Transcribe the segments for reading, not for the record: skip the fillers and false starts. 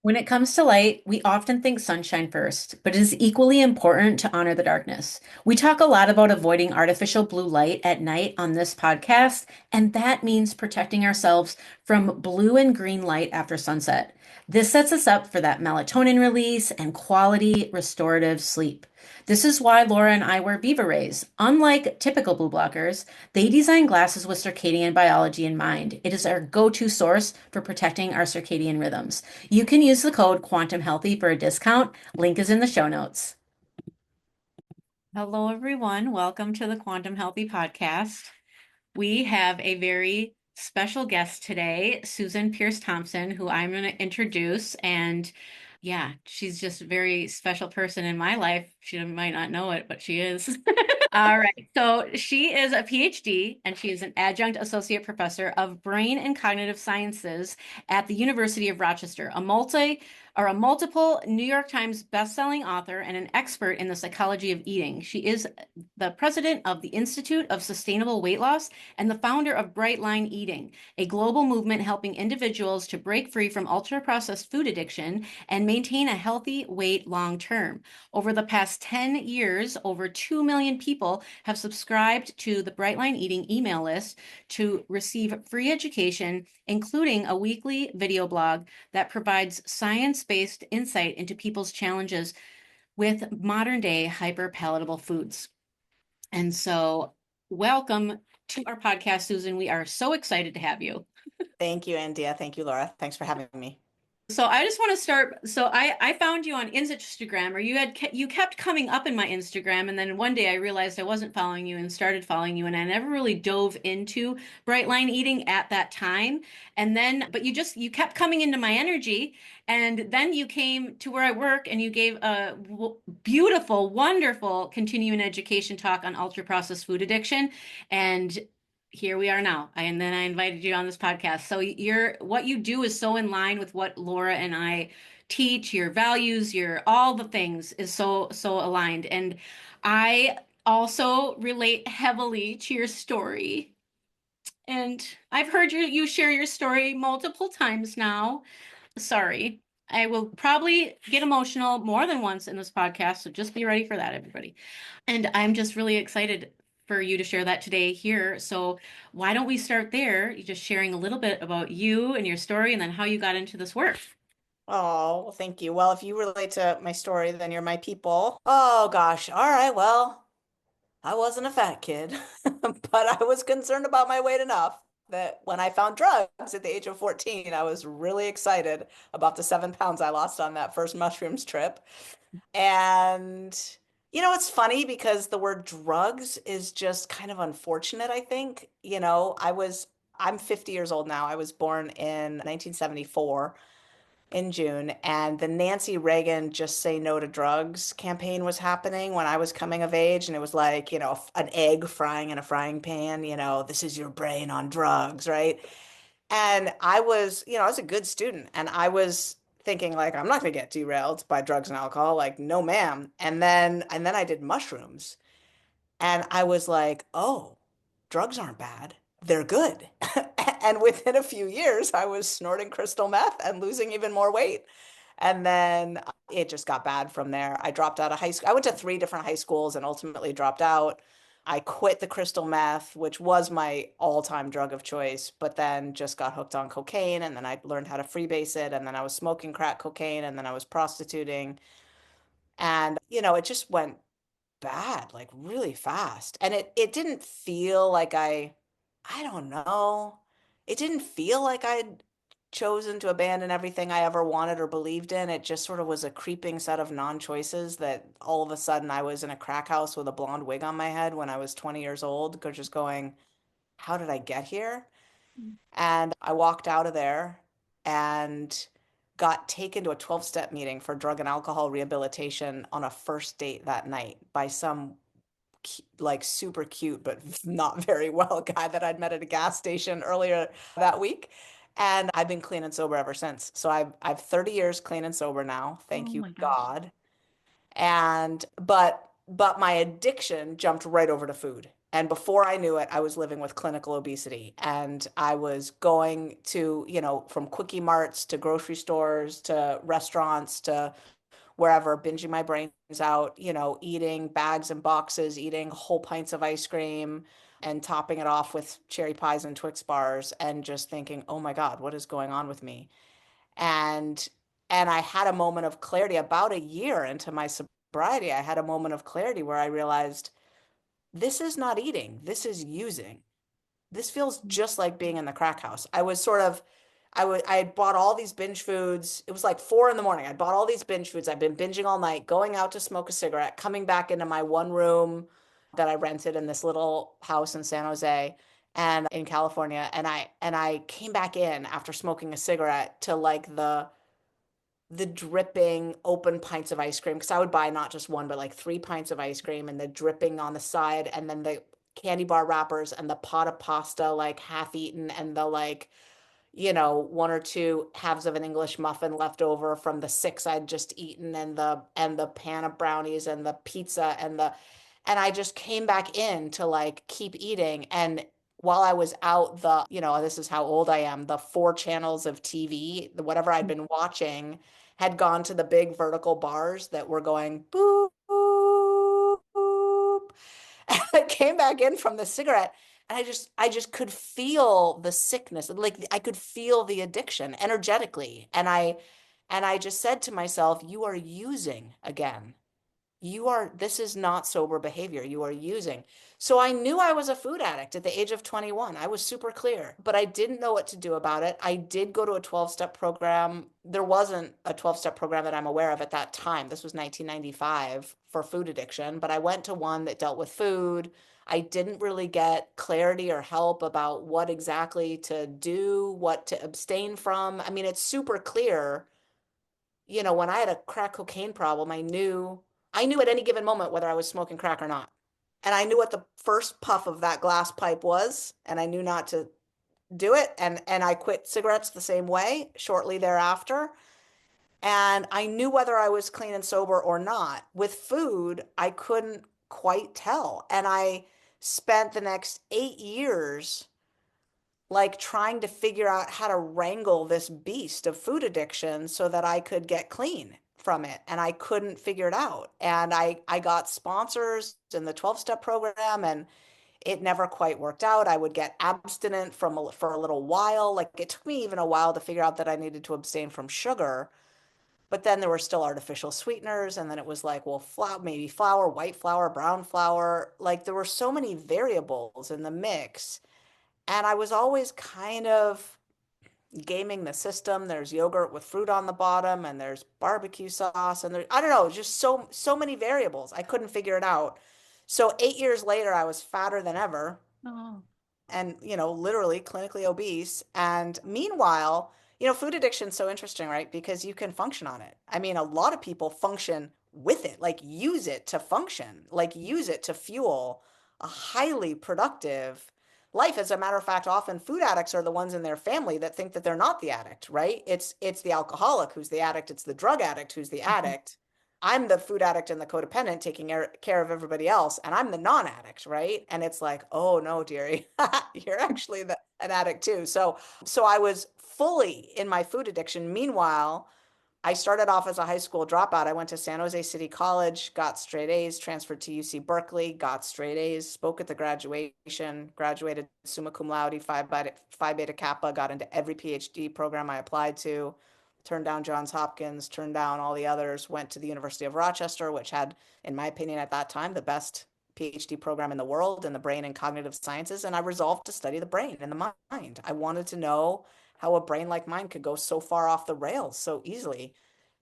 When it comes to light, we often think sunshine first, but it is equally important to honor the darkness. We talk a lot about avoiding artificial blue light at night on this podcast, and that means protecting ourselves from blue and green light after sunset. This sets us up for that melatonin release and quality restorative sleep. This is why Laura and I wear VIVARAYS. Unlike typical blue blockers, they design glasses with circadian biology in mind. It is our go-to source for protecting our circadian rhythms. You can use the code QUANTUMHEALTHY for a discount. Link is in the show notes. Hello, everyone. Welcome to the Quantum Healthy Podcast. We have a very special guest today, Susan Peirce Thompson, who I'm going to introduce. And yeah, she's just a very special person in my life. She might not know it, but she is. All right. So she is a PhD and she is an adjunct associate professor of brain and cognitive sciences at the University of Rochester, a multiple New York Times bestselling author and an expert in the psychology of eating. She is the president of the Institute of Sustainable Weight Loss and the founder of Bright Line Eating, a global movement helping individuals to break free from ultra-processed food addiction and maintain a healthy weight long term. Over the past 10 years, over 2 million people have subscribed to the Bright Line Eating email list to receive free education, including a weekly video blog that provides science-based insight into people's challenges with modern-day hyper-palatable foods. And so, welcome to our podcast, Susan. We are so excited to have you. Thank you, Andeea. Thank you, Laura. Thanks for having me. So I just want to start. So I found you on Instagram, or you kept coming up in my Instagram, and then one day I realized I wasn't following you and started following you, and I never really dove into Bright Line Eating at that time. And then, but you kept coming into my energy, and then you came to where I work, and you gave a beautiful, wonderful continuing education talk on ultra processed food addiction, and here we are now. And then I invited you on this podcast. So what you do is so in line with what Laura and I teach, your values, your all the things is so aligned. And I also relate heavily to your story. And I've heard you share your story multiple times now. Sorry. I will probably get emotional more than once in this podcast, so just be ready for that, everybody. And I'm just really excited for you to share that today here. So why don't we start there? You just sharing a little bit about you and your story and then how you got into this work. Oh, well, thank you. Well, if you relate to my story, then you're my people. Oh, gosh. All right. Well, I wasn't a fat kid, but I was concerned about my weight enough that when I found drugs at the age of 14, I was really excited about the 7 pounds I lost on that first mushrooms trip. And, it's funny because the word drugs is just kind of unfortunate, I think. I'm 50 years old now. I was born in 1974 in June, and the Nancy Reagan Just Say No to Drugs campaign was happening when I was coming of age. And it was like, an egg frying in a frying pan, this is your brain on drugs, right? And I was a good student and I was thinking like, I'm not going to get derailed by drugs and alcohol. Like, no, ma'am. And then I did mushrooms and I was like, oh, drugs aren't bad. They're good. And within a few years, I was snorting crystal meth and losing even more weight. And then it just got bad from there. I dropped out of high school. I went to 3 different high schools and ultimately dropped out. I quit the crystal meth, which was my all-time drug of choice, but then just got hooked on cocaine. And then I learned how to freebase it. And then I was smoking crack cocaine. And then I was prostituting. And, it just went bad, like really fast. And it didn't feel like I don't know. It didn't feel like I'd chosen to abandon everything I ever wanted or believed in. It just sort of was a creeping set of non-choices that all of a sudden I was in a crack house with a blonde wig on my head when I was 20 years old, just going, how did I get here? And I walked out of there and got taken to a 12-step meeting for drug and alcohol rehabilitation on a first date that night by some like super cute but not very well guy that I'd met at a gas station earlier that week. And I've been clean and sober ever since. So I've 30 years clean and sober now. Oh Thank you, my gosh. God. And but my addiction jumped right over to food. And before I knew it, I was living with clinical obesity. And I was going to, from quickie marts to grocery stores to restaurants to wherever, binging my brains out, eating bags and boxes, eating whole pints of ice cream and topping it off with cherry pies and Twix bars and just thinking, oh my God, what is going on with me? And I had a moment of clarity about a year into my sobriety. I had a moment of clarity where I realized this is not eating, this is using. This feels just like being in the crack house. I had bought all these binge foods. It was like 4 in the morning. I bought all these binge foods. I've been binging all night, going out to smoke a cigarette, coming back into my one room that I rented in this little house in San Jose and in California. And I came back in after smoking a cigarette to like the dripping open pints of ice cream because I would buy not just one, but like 3 pints of ice cream and the dripping on the side, and then the candy bar wrappers and the pot of pasta like half eaten, and the like, one or two halves of an English muffin left over from the six I'd just eaten, and the pan of brownies and the pizza and I just came back in to like keep eating. And while I was out, this is how old I am, the 4 channels of TV, whatever I'd been watching had gone to the big vertical bars that were going boop, boop, boop. And I came back in from the cigarette and I just could feel the sickness. Like I could feel the addiction energetically. And I just said to myself, you are using again. This is not sober behavior. You are using. So I knew I was a food addict at the age of 21. I was super clear, but I didn't know what to do about it. I did go to a 12-step program. There wasn't a 12-step program that I'm aware of at that time. This was 1995 for food addiction, but I went to one that dealt with food. I didn't really get clarity or help about what exactly to do, what to abstain from. I mean, it's super clear, when I had a crack cocaine problem, I knew at any given moment whether I was smoking crack or not. And I knew what the first puff of that glass pipe was, and I knew not to do it. And I quit cigarettes the same way shortly thereafter. And I knew whether I was clean and sober or not. With food, I couldn't quite tell. And I spent the next 8 years like trying to figure out how to wrangle this beast of food addiction so that I could get clean from it. And I couldn't figure it out. And I got sponsors in the 12-step program and it never quite worked out. I would get abstinent for a little while. Like it took me even a while to figure out that I needed to abstain from sugar. But then there were still artificial sweeteners. And then it was like, well, maybe flour, white flour, brown flour. Like there were so many variables in the mix. And I was always kind of gaming the system. There's yogurt with fruit on the bottom, and there's barbecue sauce, and I don't know, just so many variables. I couldn't figure it out. So 8 years later, I was fatter than ever Oh. and, literally clinically obese. And meanwhile, food addiction is so interesting, right? Because you can function on it. I mean, a lot of people function with it, like use it to function, like use it to fuel a highly productive life. As a matter of fact, often food addicts are the ones in their family that think that they're not the addict, right? It's the alcoholic who's the addict, it's the drug addict who's the addict. I'm the food addict and the codependent taking care of everybody else, and I'm the non-addict, right? And it's like, oh no, dearie, you're actually an addict too. So I was fully in my food addiction. Meanwhile, I started off as a high school dropout. I went to San Jose City College, got straight A's, transferred to UC Berkeley, got straight A's, spoke at the graduation, graduated summa cum laude, Phi Beta Kappa, got into every PhD program I applied to, turned down Johns Hopkins, turned down all the others, went to the University of Rochester, which had, in my opinion, at that time, the best PhD program in the world in the brain and cognitive sciences. And I resolved to study the brain and the mind. I wanted to know how a brain like mine could go so far off the rails so easily.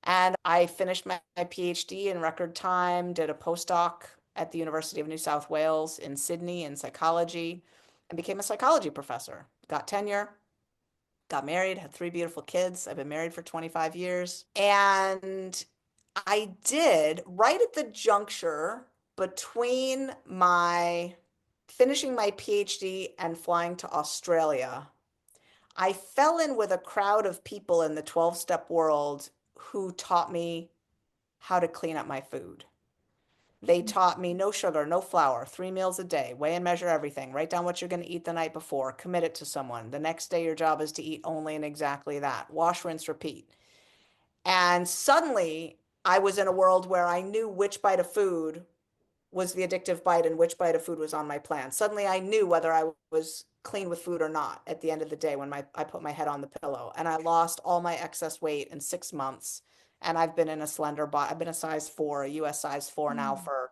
And I finished my PhD in record time, did a postdoc at the University of New South Wales in Sydney in psychology, and became a psychology professor. Got tenure, got married, had 3 beautiful kids. I've been married for 25 years. And I did, right at the juncture between my finishing my PhD and flying to Australia, I fell in with a crowd of people in the 12-step world who taught me how to clean up my food. They taught me no sugar, no flour, 3 meals a day, weigh and measure everything, write down what you're going to eat the night before, commit it to someone. The next day, your job is to eat only and exactly that. Wash, rinse, repeat. And suddenly, I was in a world where I knew which bite of food was the addictive bite and which bite of food was on my plan. Suddenly I knew whether I was clean with food or not at the end of the day when I put my head on the pillow. And I lost all my excess weight in 6 months. And I've been in a slender body. I've been a size 4, a US size 4 now Mm. for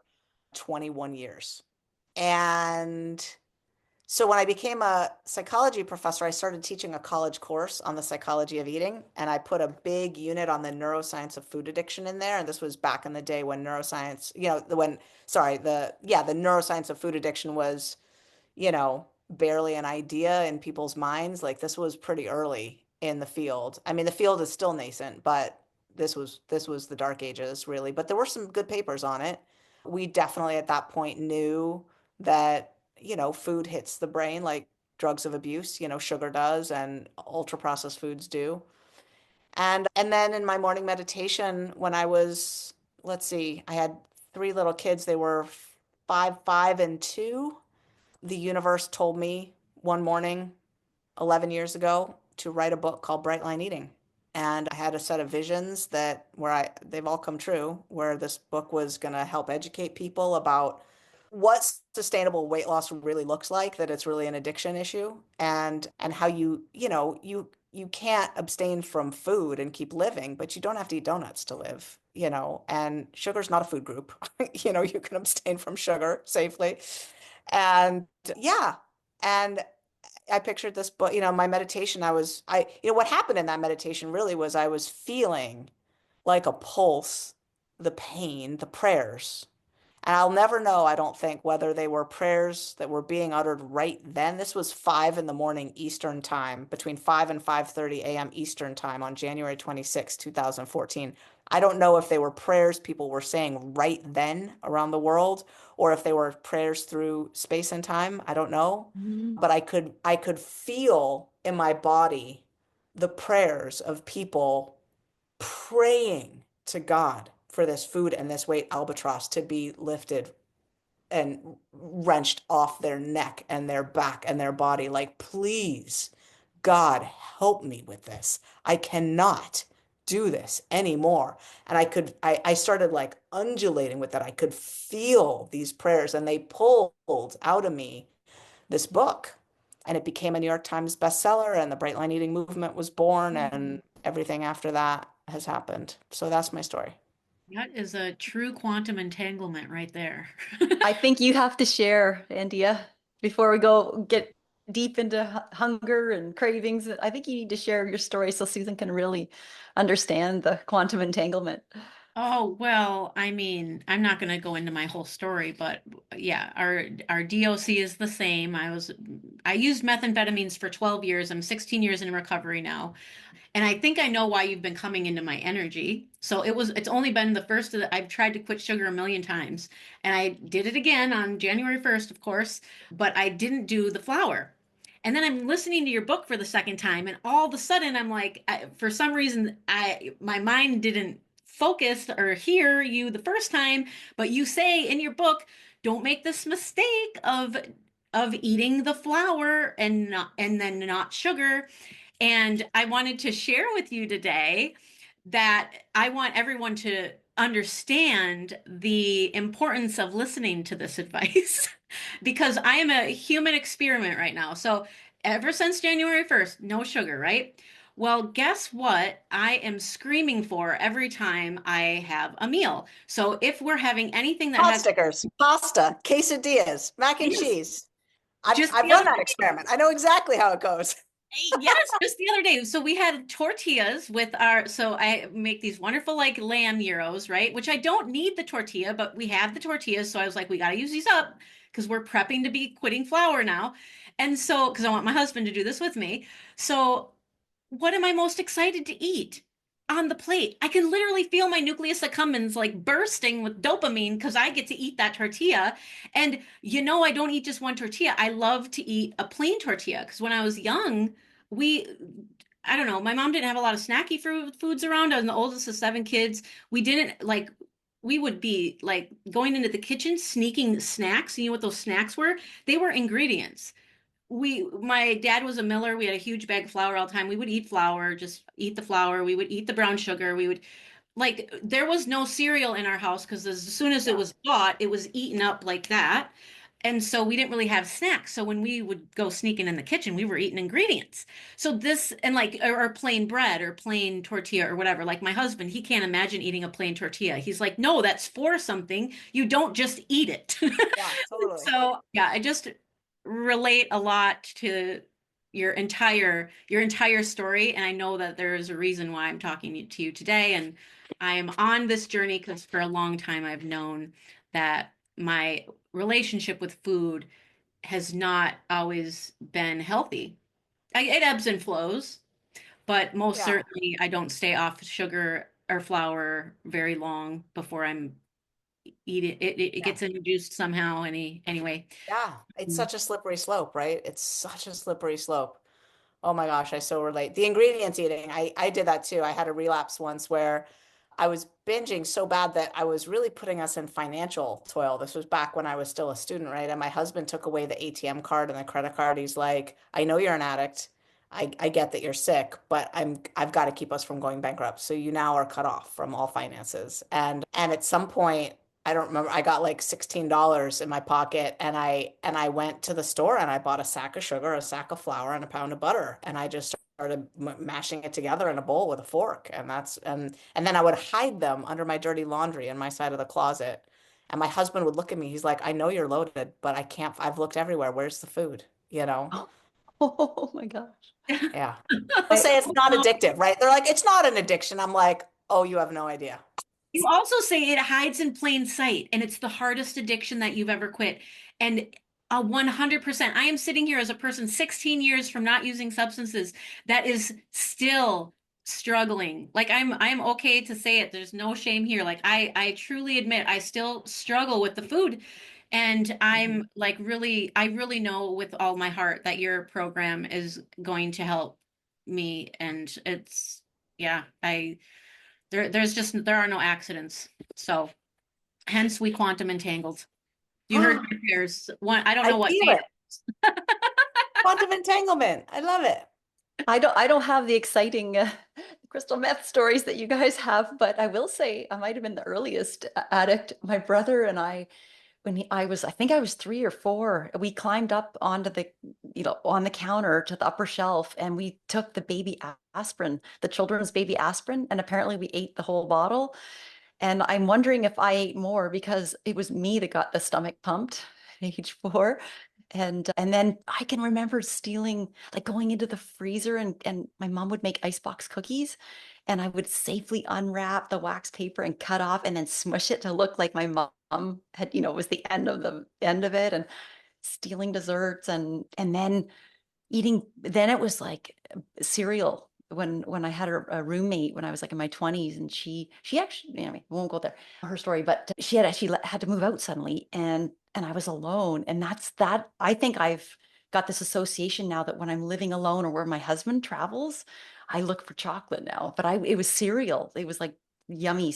21 years. And so when I became a psychology professor, I started teaching a college course on the psychology of eating, and I put a big unit on the neuroscience of food addiction in there. And this was back in the day when neuroscience, sorry, the neuroscience of food addiction was, barely an idea in people's minds. Like this was pretty early in the field. I mean, the field is still nascent, but this was the dark ages, really. But there were some good papers on it. We definitely at that point knew that, food hits the brain like drugs of abuse, sugar does and ultra processed foods do. And then in my morning meditation, when I was, let's see, I had three little kids. They were 5, 5, and 2. The universe told me one morning 11 years ago to write a book called Bright Line Eating. And I had a set of visions they've all come true, where this book was going to help educate people about what sustainable weight loss really looks like, that it's really an addiction issue, and how you can't abstain from food and keep living, but you don't have to eat donuts to live, and sugar's not a food group. You can abstain from sugar safely. And yeah, and I pictured this book, my meditation, what happened in that meditation really was I was feeling like a pulse, the pain, the prayers. And I'll never know, I don't think, whether they were prayers that were being uttered right then. This was 5 in the morning Eastern time, between 5 and 5:30 a.m. Eastern time on January 26, 2014. I don't know if they were prayers people were saying right then around the world, or if they were prayers through space and time. I don't know. Mhm. But I could feel in my body the prayers of people praying to God for this food and this weight albatross to be lifted and wrenched off their neck and their back and their body. Like, please, God, help me with this. I cannot do this anymore. And I started like undulating with that. I could feel these prayers and they pulled out of me this book. And it became a New York Times bestseller, and the Bright Line Eating movement was born, and everything after that has happened. So that's my story. That is a true quantum entanglement right there. I think you have to share, Andeea, before we go get deep into hunger and cravings. I think you need to share your story so Susan can really understand the quantum entanglement. Oh, well, I mean, I'm not going to go into my whole story, but yeah, our DOC is the same. I used methamphetamines for 12 years. I'm 16 years in recovery now. And I think I know why you've been coming into my energy. So it's only been the first of I've tried to quit sugar a million times. And I did it again on January 1st, of course, but I didn't do the flour. And then I'm listening to your book for the second time, and all of a sudden I'm like, for some reason, my mind didn't focus or hear you the first time, but you say in your book, don't make this mistake of eating the flour and then not sugar. And I wanted to share with you today that I want everyone to understand the importance of listening to this advice because I am a human experiment right now. So, ever since January 1st, no sugar, right? Well, guess what? I am screaming for every time I have a meal. So, if we're having anything that Pot has, stickers, pasta, quesadillas, mac and yes, cheese. I've, just I've the run other that experiment. I know exactly how it goes. Yes, just the other day. So we had tortillas with so I make these wonderful like lamb gyros, right? Which I don't need the tortilla, but we have the tortillas. So I was like, we got to use these up because we're prepping to be quitting flour now. And so, because I want my husband to do this with me. So what am I most excited to eat on the plate? I can literally feel my nucleus accumbens like bursting with dopamine because I get to eat that tortilla. And I don't eat just one tortilla. I love to eat a plain tortilla because when I was young, we, I don't know, my mom didn't have a lot of snacky foods around. I was the oldest of seven kids. We didn't like we would be like going into the kitchen, sneaking snacks. You know what those snacks were? They were ingredients. My dad was a miller. We had a huge bag of flour all the time. We would eat flour, just eat the flour. We would eat the brown sugar. We would like there was no cereal in our house because as soon as it Yeah. was bought, it was eaten up like that. And so we didn't really have snacks. So when we would go sneaking in the kitchen, we were eating ingredients. So this and like or plain bread or plain tortilla or whatever. Like my husband, he can't imagine eating a plain tortilla. He's like, "No, that's for something. You don't just eat it." Yeah, totally. So, yeah, I just relate a lot to your entire story and I know that there is a reason why I'm talking to you today and I am on this journey because for a long time I've known that my relationship with food has not always been healthy. It ebbs and flows, but most Yeah. certainly I don't stay off sugar or flour very long before I'm eating it Yeah. gets introduced somehow anyway. Yeah. It's Mm. such a slippery slope, right? It's such a slippery slope. Oh my gosh, I so relate. The ingredients eating, I did that too. I had a relapse once where I was binging so bad that I was really putting us in financial toil. This was back when I was still a student, right? And my husband took away the ATM card and the credit card. He's like, I know you're an addict. I get that you're sick, but I've got to keep us from going bankrupt. So you now are cut off from all finances. And at some point, I don't remember, I got like $16 in my pocket and I went to the store and I bought a sack of sugar, a sack of flour, and a pound of butter. And I just started mashing it together in a bowl with a fork. And then I would hide them under my dirty laundry in my side of the closet. And my husband would look at me. He's like, I know you're loaded, but I can't, I've looked everywhere. Where's the food? You know? Oh my gosh. Yeah. They'll say it's not addictive, right? They're like, it's not an addiction. I'm like, oh, you have no idea. You also say it hides in plain sight, and it's the hardest addiction that you've ever quit. And 100%, I am sitting here as a person 16 years from not using substances that is still struggling. Like I'm okay to say it. There's no shame here. Like I truly admit I still struggle with the food. And Mhm. I'm like I really know with all my heart that your program is going to help me. And it's, yeah, there are no accidents. So hence we quantum entangled. You heard my prayers. One, I don't I know what feel day. it. Quantum entanglement. I love it. I don't have the exciting crystal meth stories that you guys have, but I will say I might have been the earliest addict. My brother and I, I think I was 3 or 4, we climbed up onto the, on the counter to the upper shelf and we took the baby aspirin, the children's baby aspirin, and apparently we ate the whole bottle. And I'm wondering if I ate more because it was me that got the stomach pumped at age 4. And then I can remember stealing, like going into the freezer and my mom would make icebox cookies and I would safely unwrap the wax paper and cut off and then smush it to look like my mom had, was the end of it and stealing desserts and then eating. Then it was like cereal when I had a roommate when I was like in my 20s, and she actually, we won't go there, her story, but she had actually had to move out suddenly, and I was alone, and that I think I've got this association now that when I'm living alone or where my husband travels, I look for chocolate now. But it was cereal. It was like yummy,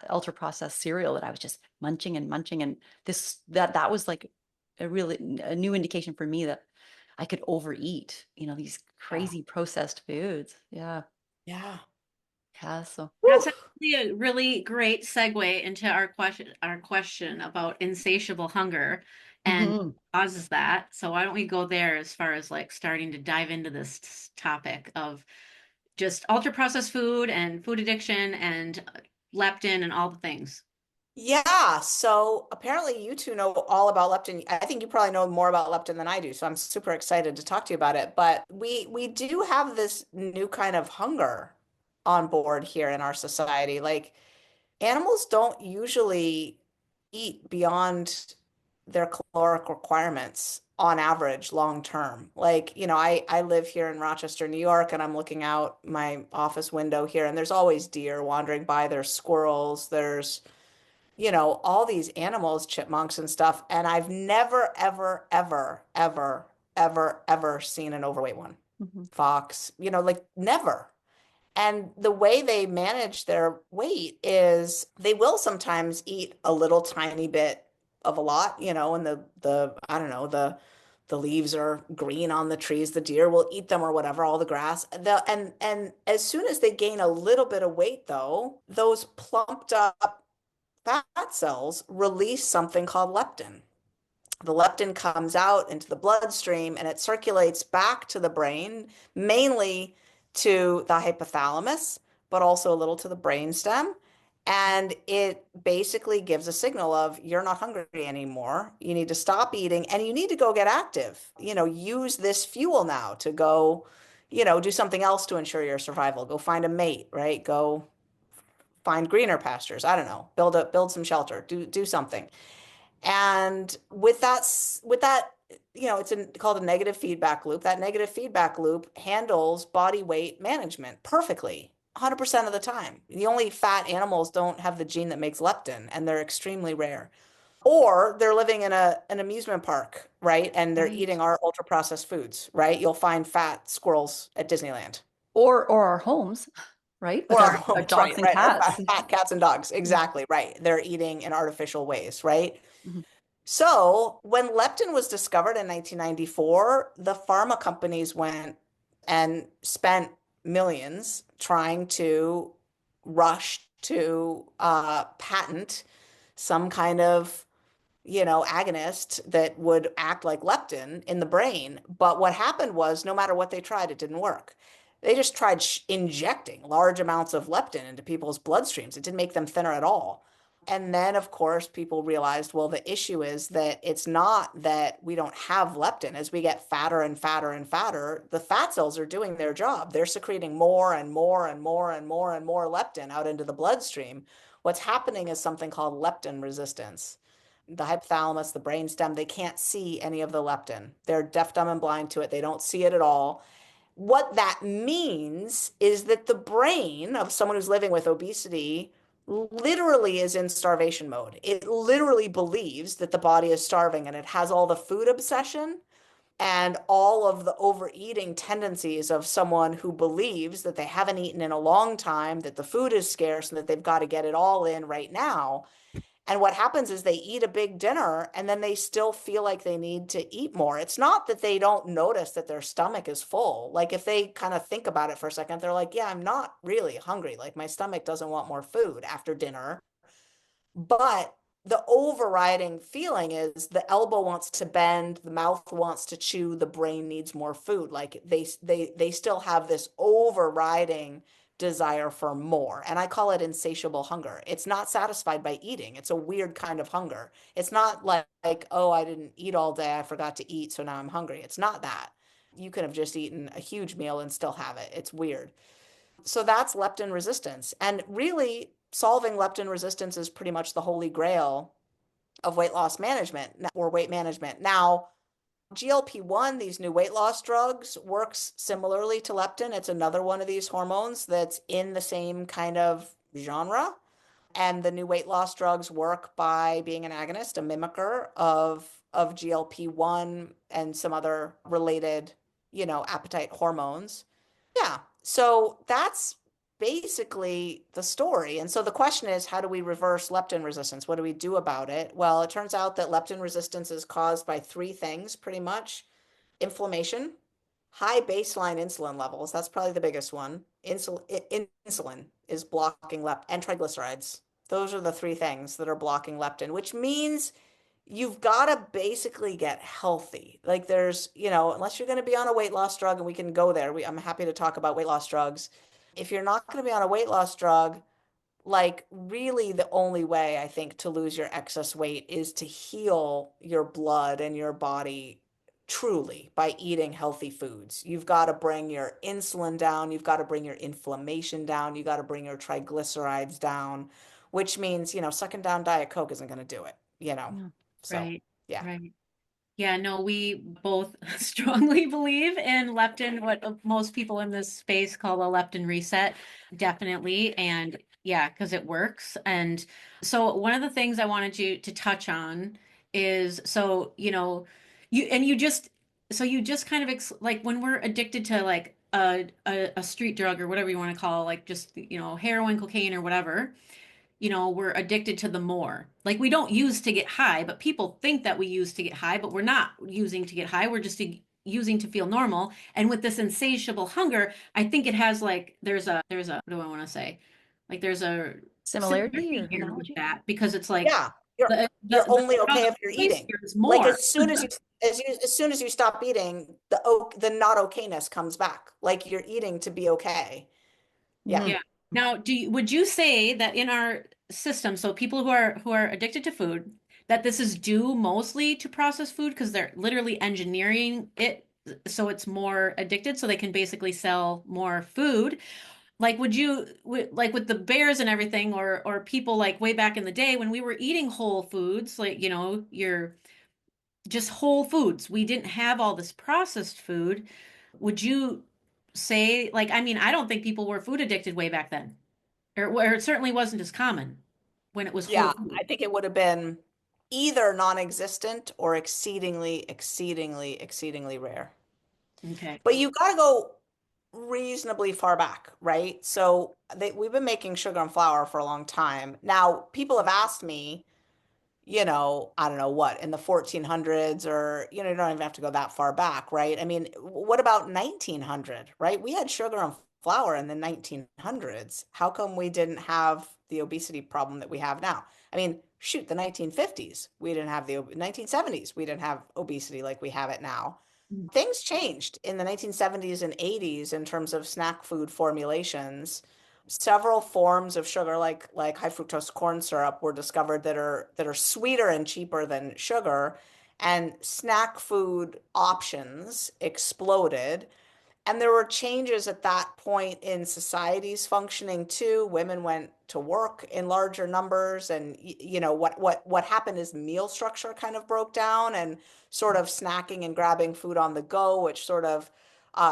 ultra processed cereal that I was just munching and munching, and that was like a new indication for me that I could overeat, these Yeah. crazy processed foods. Yeah. Yeah. Yeah. So, That's Whew. actually a really great segue into our question about insatiable hunger and mhm. causes that. So why don't we go there as far as like starting to dive into this topic of just ultra processed food and food addiction and leptin and all the things. Yeah. So apparently you two know all about leptin. I think you probably know more about leptin than I do. So I'm super excited to talk to you about it. But we do have this new kind of hunger on board here in our society. Like animals don't usually eat beyond their caloric requirements on average long term. Like, I live here in Rochester, New York, and I'm looking out my office window here, and there's always deer wandering by, there's squirrels, there's, all these animals, chipmunks and stuff, and I've never, ever, ever, ever, ever, ever seen an overweight one. Mhm. Fox, like never. And the way they manage their weight is they will sometimes eat a little tiny bit of a lot, and the I don't know, the leaves are green on the trees, the deer will eat them or whatever, all the grass. And as soon as they gain a little bit of weight though, those plumped up fat cells release something called leptin. The leptin comes out into the bloodstream and it circulates back to the brain, mainly to the hypothalamus, but also a little to the brainstem. And it basically gives a signal of you're not hungry anymore. You need to stop eating and you need to go get active. Use this fuel now to go, do something else to ensure your survival. Go find a mate, right? Go find greener pastures. I don't know. Build some shelter. Do something. And with that, called a negative feedback loop. That negative feedback loop handles body weight management perfectly, 100% of the time. The only fat animals don't have the gene that makes leptin, and they're extremely rare. Or they're living in an amusement park, right? And they're Right. eating our ultra processed foods, right? You'll find fat squirrels at Disneyland. Or our homes, right? With Or our our homes, dogs right, and right. Or cats. fat cats and dogs. Yeah. Exactly, right. They're eating in artificial ways, right? Mhm. So when leptin was discovered in 1994, the pharma companies went and spent millions trying to rush to patent some kind of agonist that would act like leptin in the brain. But what happened was no matter what they tried, it didn't work. They just tried injecting large amounts of leptin into people's bloodstreams. It didn't make them thinner at all. And then, of course, people realized, well, the issue is that it's not that we don't have leptin. As we get fatter and fatter and fatter, the fat cells are doing their job. They're secreting more and more and more and more and more leptin out into the bloodstream. What's happening is something called leptin resistance. The hypothalamus, the brainstem, they can't see any of the leptin. They're deaf, dumb, and blind to it. They don't see it at all. What that means is that the brain of someone who's living with obesity literally is in starvation mode. It literally believes that the body is starving and it has all the food obsession and all of the overeating tendencies of someone who believes that they haven't eaten in a long time, that the food is scarce, and that they've got to get it all in right now. And what happens is they eat a big dinner and then they still feel like they need to eat more. It's not that they don't notice that their stomach is full. Like if they kind of think about it for a second, they're like, yeah, I'm not really hungry. Like my stomach doesn't want more food after dinner. But the overriding feeling is the elbow wants to bend, the mouth wants to chew, the brain needs more food. Like they still have this overriding desire for more. And I call it insatiable hunger. It's not satisfied by eating. It's a weird kind of hunger. It's not like, oh, I didn't eat all day, I forgot to eat, so now I'm hungry. It's not that. You could have just eaten a huge meal and still have it. It's weird. So that's leptin resistance. And really, solving leptin resistance is pretty much the holy grail of weight loss management or weight management. Now, GLP-1, these new weight loss drugs, works similarly to leptin. It's another one of these hormones that's in the same kind of genre. And the new weight loss drugs work by being an agonist, a mimicker of GLP-1 and some other related, appetite hormones. Yeah. So that's basically the story. And so the question is, how do we reverse leptin resistance? What do we do about it? Well, it turns out that leptin resistance is caused by three things, pretty much. Inflammation, high baseline insulin levels. That's probably the biggest one. Insulin is blocking leptin, and triglycerides. Those are the three things that are blocking leptin, which means you've got to basically get healthy. Like there's, unless you're going to be on a weight loss drug, and we can go there. I'm happy to talk about weight loss drugs. If you're not going to be on a weight loss drug, like really the only way I think to lose your excess weight is to heal your blood and your body truly by eating healthy foods. You've got to bring your insulin down, you've got to bring your inflammation down, you got to bring your triglycerides down, which means, sucking down Diet Coke isn't going to do it. Yeah. So, Right. yeah. Right. Yeah, no, we both strongly believe in leptin, what most people in this space call a leptin reset, definitely. And yeah, because it works. And so one of the things I wanted you to touch on is so, you just kind of like when we're addicted to like a street drug or whatever you want to call, like just, heroin, cocaine, or whatever, we're addicted to the more. Like we don't use to get high, but people think that we use to get high, but we're not using to get high. We're just using to feel normal. And with this insatiable hunger, I think it has like there's a what do I want to say? Like there's a Similarity similarity or here with analogy? that because it's like Yeah, you're the you're only drug okay of if you're choice eating. here is Like more. as soon as you stop eating, the not okayness comes back. Like you're eating to be okay. Yeah. Mhm. Yeah. Now, would you say that in our system, so people who are addicted to food, that this is due mostly to processed food because they're literally engineering it so it's more addicted, so they can basically sell more food? Like, like with the bears and everything, or people like way back in the day when we were eating whole foods, like your just whole foods, we didn't have all this processed food. Would you say, like, I mean, I don't think people were food addicted way back then, or it certainly wasn't as common when it was whole Yeah, food. I think it would have been either non-existent or exceedingly, exceedingly, exceedingly rare. Okay. But you got to go reasonably far back, right? So we've been making sugar and flour for a long time. Now, people have asked me, I don't know what, in the 1400s or, you don't even have to go that far back, right? I mean, what about 1900, right? We had sugar and flour in the 1900s. How come we didn't have the obesity problem that we have now? I mean, shoot, the 1950s, we didn't have the 1970s, we didn't have obesity like we have it now. Things changed in the 1970s and 80s in terms of snack food formulations. Several forms of sugar, like high fructose corn syrup, were discovered that are sweeter and cheaper than sugar, and snack food options exploded. And there were changes at that point in society's functioning too. Women went to work in larger numbers, and what happened is meal structure kind of broke down, and sort of snacking and grabbing food on the go, which sort of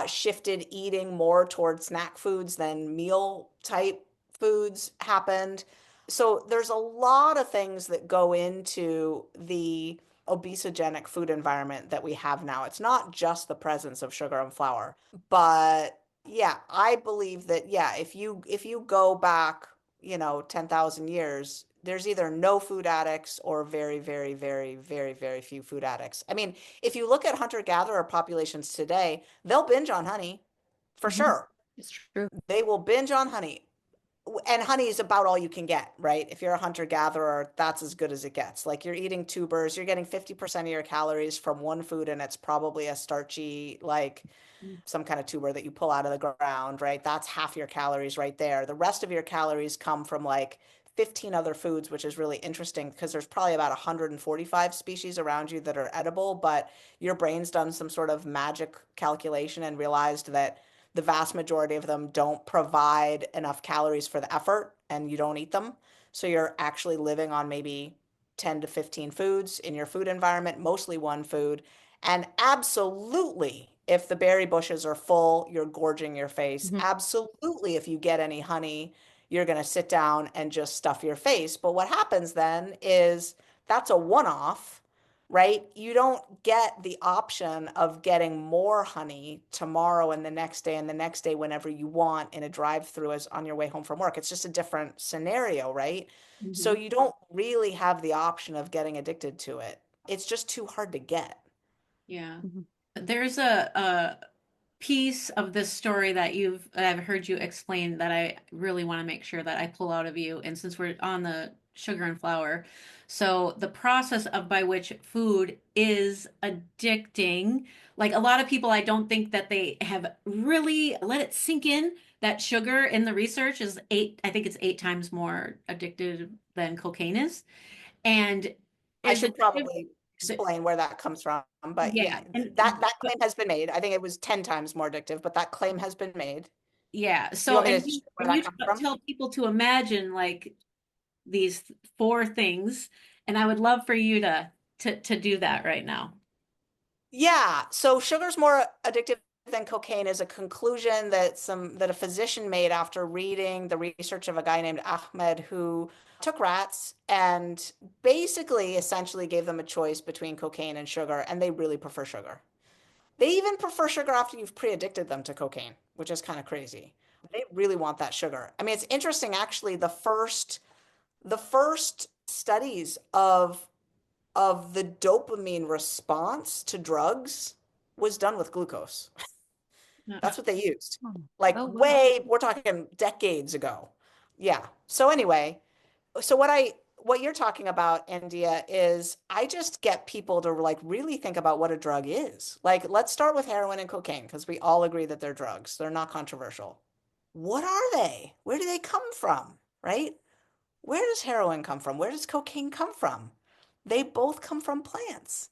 shifted eating more towards snack foods than meal type foods happened. So there's a lot of things that go into the obesogenic food environment that we have now. It's not just the presence of sugar and flour. But yeah, I believe that, yeah, if you go back, 10,000 years, there's either no food addicts or very, very, very, very, very few food addicts. I mean, if you look at hunter-gatherer populations today, they'll binge on honey for Mhm. sure. It's true. They will binge on honey. And honey is about all you can get, right? If you're a hunter-gatherer, that's as good as it gets. Like you're eating tubers, you're getting 50% of your calories from one food, and it's probably a starchy, like some kind of tuber that you pull out of the ground, right? That's half your calories right there. The rest of your calories come from like 15 other foods, which is really interesting because there's probably about 145 species around you that are edible, but your brain's done some sort of magic calculation and realized that the vast majority of them don't provide enough calories for the effort and you don't eat them. So you're actually living on maybe 10 to 15 foods in your food environment, mostly one food. And absolutely, if the berry bushes are full, you're gorging your face. Mhm. Absolutely, if you get any honey, you're going to sit down and just stuff your face. But what happens then is that's a one-off, right? You don't get the option of getting more honey tomorrow and the next day and the next day whenever you want in a drive-through as on your way home from work. It's just a different scenario, right? So Mhm. you don't really have the option of getting addicted to it. It's just too hard to get. Yeah. Mhm. There's a piece of this story that I've heard you explain that I really want to make sure that I pull out of you. And since we're on the sugar and flour, so the process of by which food is addicting, like a lot of people, I don't think that they have really let it sink in that sugar in the research is I think it's 8 times more addictive than cocaine is. And I is should addictive, probably explain where that comes from, but yeah, yeah. And that claim has been made. I think it was 10 times more addictive, but that claim has been made. yeah, You so want me to share where and that you comes from? tell people to imagine like these four things, and I would love for you to do that right now. Yeah, so sugar's more addictive than cocaine is a conclusion that a physician made after reading the research of a guy named Ahmed who took rats and basically essentially gave them a choice between cocaine and sugar, and they really prefer sugar. They even prefer sugar after you've pre-addicted them to cocaine, which is kind of crazy. They really want that sugar. I mean, it's interesting actually, the first studies of the dopamine response to drugs was done with glucose. That's what they used. Like Oh, wow. we're talking decades ago. Yeah. So anyway, so what you're talking about, Andeea, is I just get people to like really think about what a drug is. Like, let's start with heroin and cocaine because we all agree that they're drugs. They're not controversial. What are they? Where do they come from? Right? Where does heroin come from? Where does cocaine come from? They both come from plants.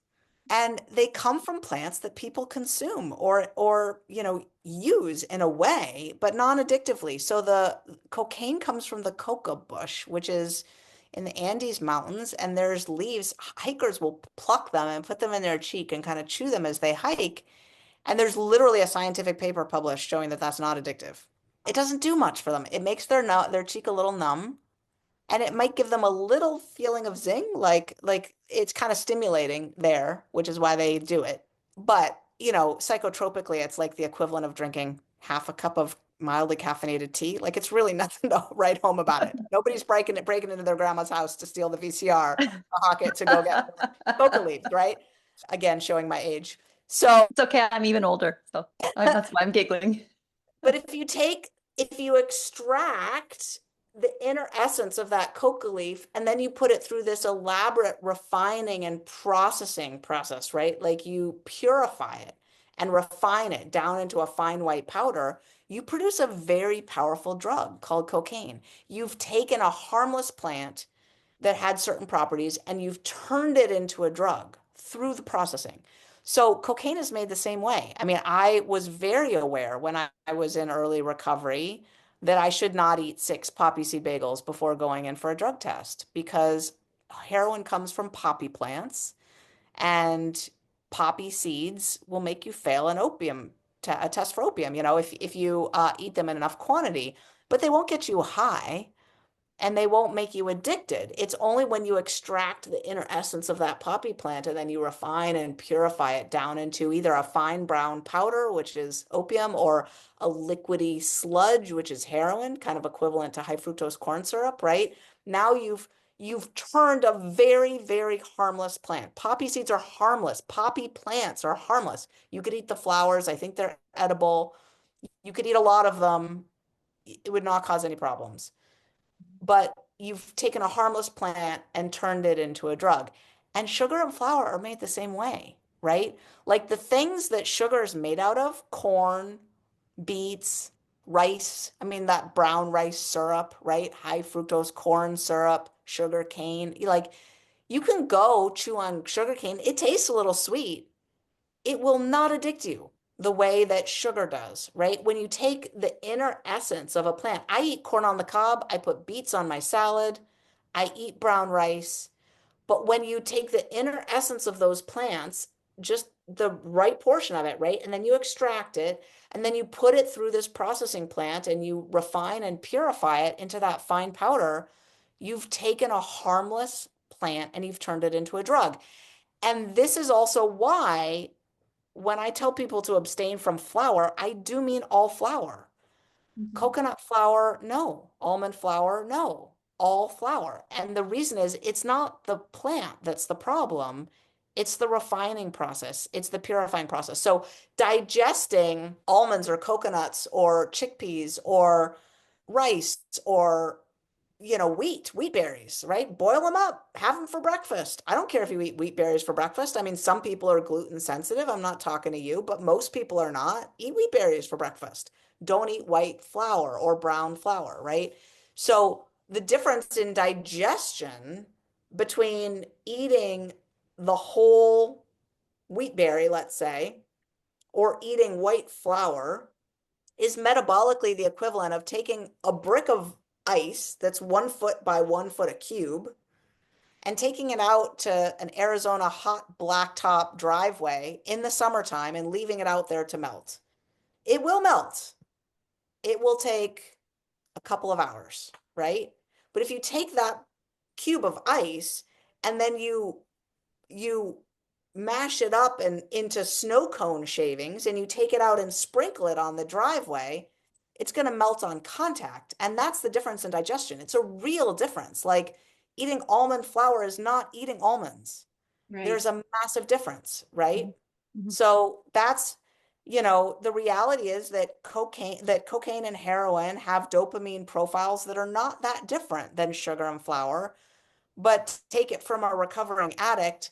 And they come from plants that people consume or use in a way, but non-addictively. So the cocaine comes from the coca bush, which is in the Andes Mountains, and there's leaves. Hikers will pluck them and put them in their cheek and kind of chew them as they hike. And there's literally a scientific paper published showing that that's not addictive. It doesn't do much for them. It makes their cheek a little numb, and it might give them a little feeling of zing, like it's kind of stimulating there, which is why they do it. But, psychotropically, it's like the equivalent of drinking half a cup of mildly caffeinated tea. Like it's really nothing to write home about it. Nobody's breaking into their grandma's house to steal the VCR, to hawk it to go get coca leaves, right? Again, showing my age. So, It's okay. I'm even older, so that's why I'm giggling. but if you extract the inner essence of that coca leaf and then you put it through this elaborate refining and processing process, right? Like you purify it and refine it down into a fine white powder, you produce a very powerful drug called cocaine. You've taken a harmless plant that had certain properties and you've turned it into a drug through the processing. So cocaine is made the same way. I mean, I was very aware when I was in early recovery that I should not eat 6 poppy seed bagels before going in for a drug test because heroin comes from poppy plants and poppy seeds will make you fail an opium a test for opium, if you eat them in enough quantity, but they won't get you high and they won't make you addicted. It's only when you extract the inner essence of that poppy plant and then you refine and purify it down into either a fine brown powder, which is opium, or a liquidy sludge, which is heroin, kind of equivalent to high fructose corn syrup, right? Now you've turned a very, very harmless plant. Poppy seeds are harmless. Poppy plants are harmless. You could eat the flowers. I think they're edible. You could eat a lot of them. It would not cause any problems, but you've taken a harmless plant and turned it into a drug. And sugar and flour are made the same way, right? Like the things that sugar is made out of, corn, beets, rice, I mean, that brown rice syrup, right? High fructose corn syrup, sugar cane. Like you can go chew on sugar cane. It tastes a little sweet, it will not addict you the way that sugar does, right? When you take the inner essence of a plant, I eat corn on the cob, I put beets on my salad, I eat brown rice. But when you take the inner essence of those plants, just the right portion of it, right? And then you extract it, and then you put it through this processing plant and you refine and purify it into that fine powder, you've taken a harmless plant and you've turned it into a drug. And this is also why when I tell people to abstain from flour, I do mean all flour. Coconut flour, no. Almond flour, no. All flour. And the reason is it's not the plant that's the problem. It's the refining process. It's the purifying process. So digesting almonds or coconuts or chickpeas or rice or wheat berries, right? Boil them up, have them for breakfast. I don't care if you eat wheat berries for breakfast. I mean, some people are gluten sensitive. I'm not talking to you, but most people are not. Eat wheat berries for breakfast. Don't eat white flour or brown flour, right? So the difference in digestion between eating the whole wheat berry, let's say, or eating white flour is metabolically the equivalent of taking a brick of ice that's 1 foot by 1 foot a cube and taking it out to an Arizona hot blacktop driveway in the summertime and leaving it out there to melt. It will melt. It will take a couple of hours, right? But if you take that cube of ice and then you mash it up and into snow cone shavings and you take it out and sprinkle it on the driveway, it's going to melt on contact. And that's the difference in digestion. It's a real difference. Like eating almond flour is not eating almonds. Right. There's a massive difference, right? Mhm. Mhm. So that's, the reality is that cocaine and heroin have dopamine profiles that are not that different than sugar and flour. But take it from a recovering addict,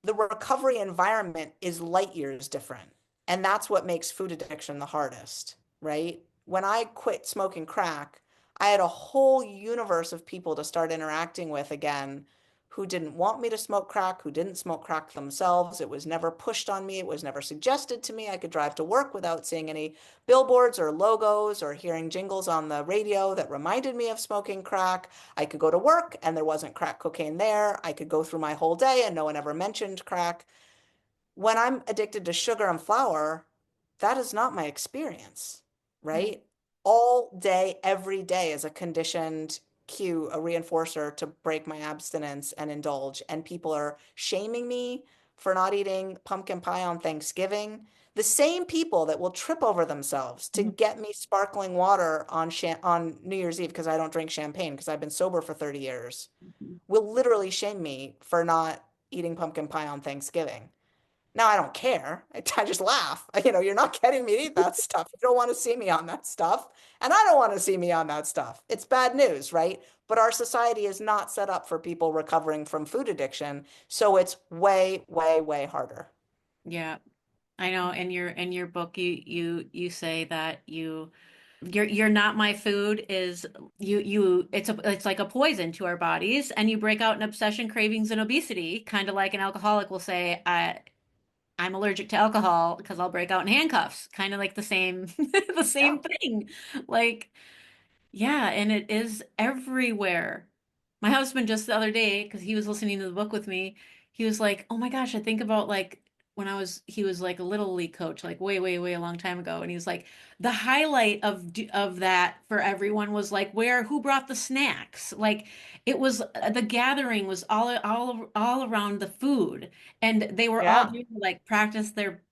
the recovery environment is light years different. And that's what makes food addiction the hardest, right? When I quit smoking crack, I had a whole universe of people to start interacting with again who didn't want me to smoke crack, who didn't smoke crack themselves. It was never pushed on me. It was never suggested to me. I could drive to work without seeing any billboards or logos or hearing jingles on the radio that reminded me of smoking crack. I could go to work and there wasn't crack cocaine there. I could go through my whole day and no one ever mentioned crack. When I'm addicted to sugar and flour, that is not my experience, Right. right? All day, every day is a conditioned cue, a reinforcer to break my abstinence and indulge. And people are shaming me for not eating pumpkin pie on Thanksgiving. The same people that will trip over themselves to Mhm. get me sparkling water on New Year's Eve because I don't drink champagne because I've been sober for 30 years Mhm. will literally shame me for not eating pumpkin pie on Thanksgiving. Now I don't care. I just laugh. You're not getting me to eat that stuff. You don't want to see me on that stuff, and I don't want to see me on that stuff. It's bad news, right? But our society is not set up for people recovering from food addiction, so it's way, way, way harder. Yeah. I know in your book you say that you're not my food is it's like a poison to our bodies, and you break out in obsession, cravings, and obesity, kind of like an alcoholic will say, I'm allergic to alcohol because I'll break out in handcuffs, kind of like the same the Yeah. same thing. Like, yeah, and it is everywhere. My husband just the other day, because he was listening to the book with me, he was like, "Oh my gosh, I think about like when he was like a little league coach, like way, way, way a long time ago." And he was like, the highlight of that for everyone was like who brought the snacks. Like it was the gathering was all around the food, and they were all Yeah. doing like practice their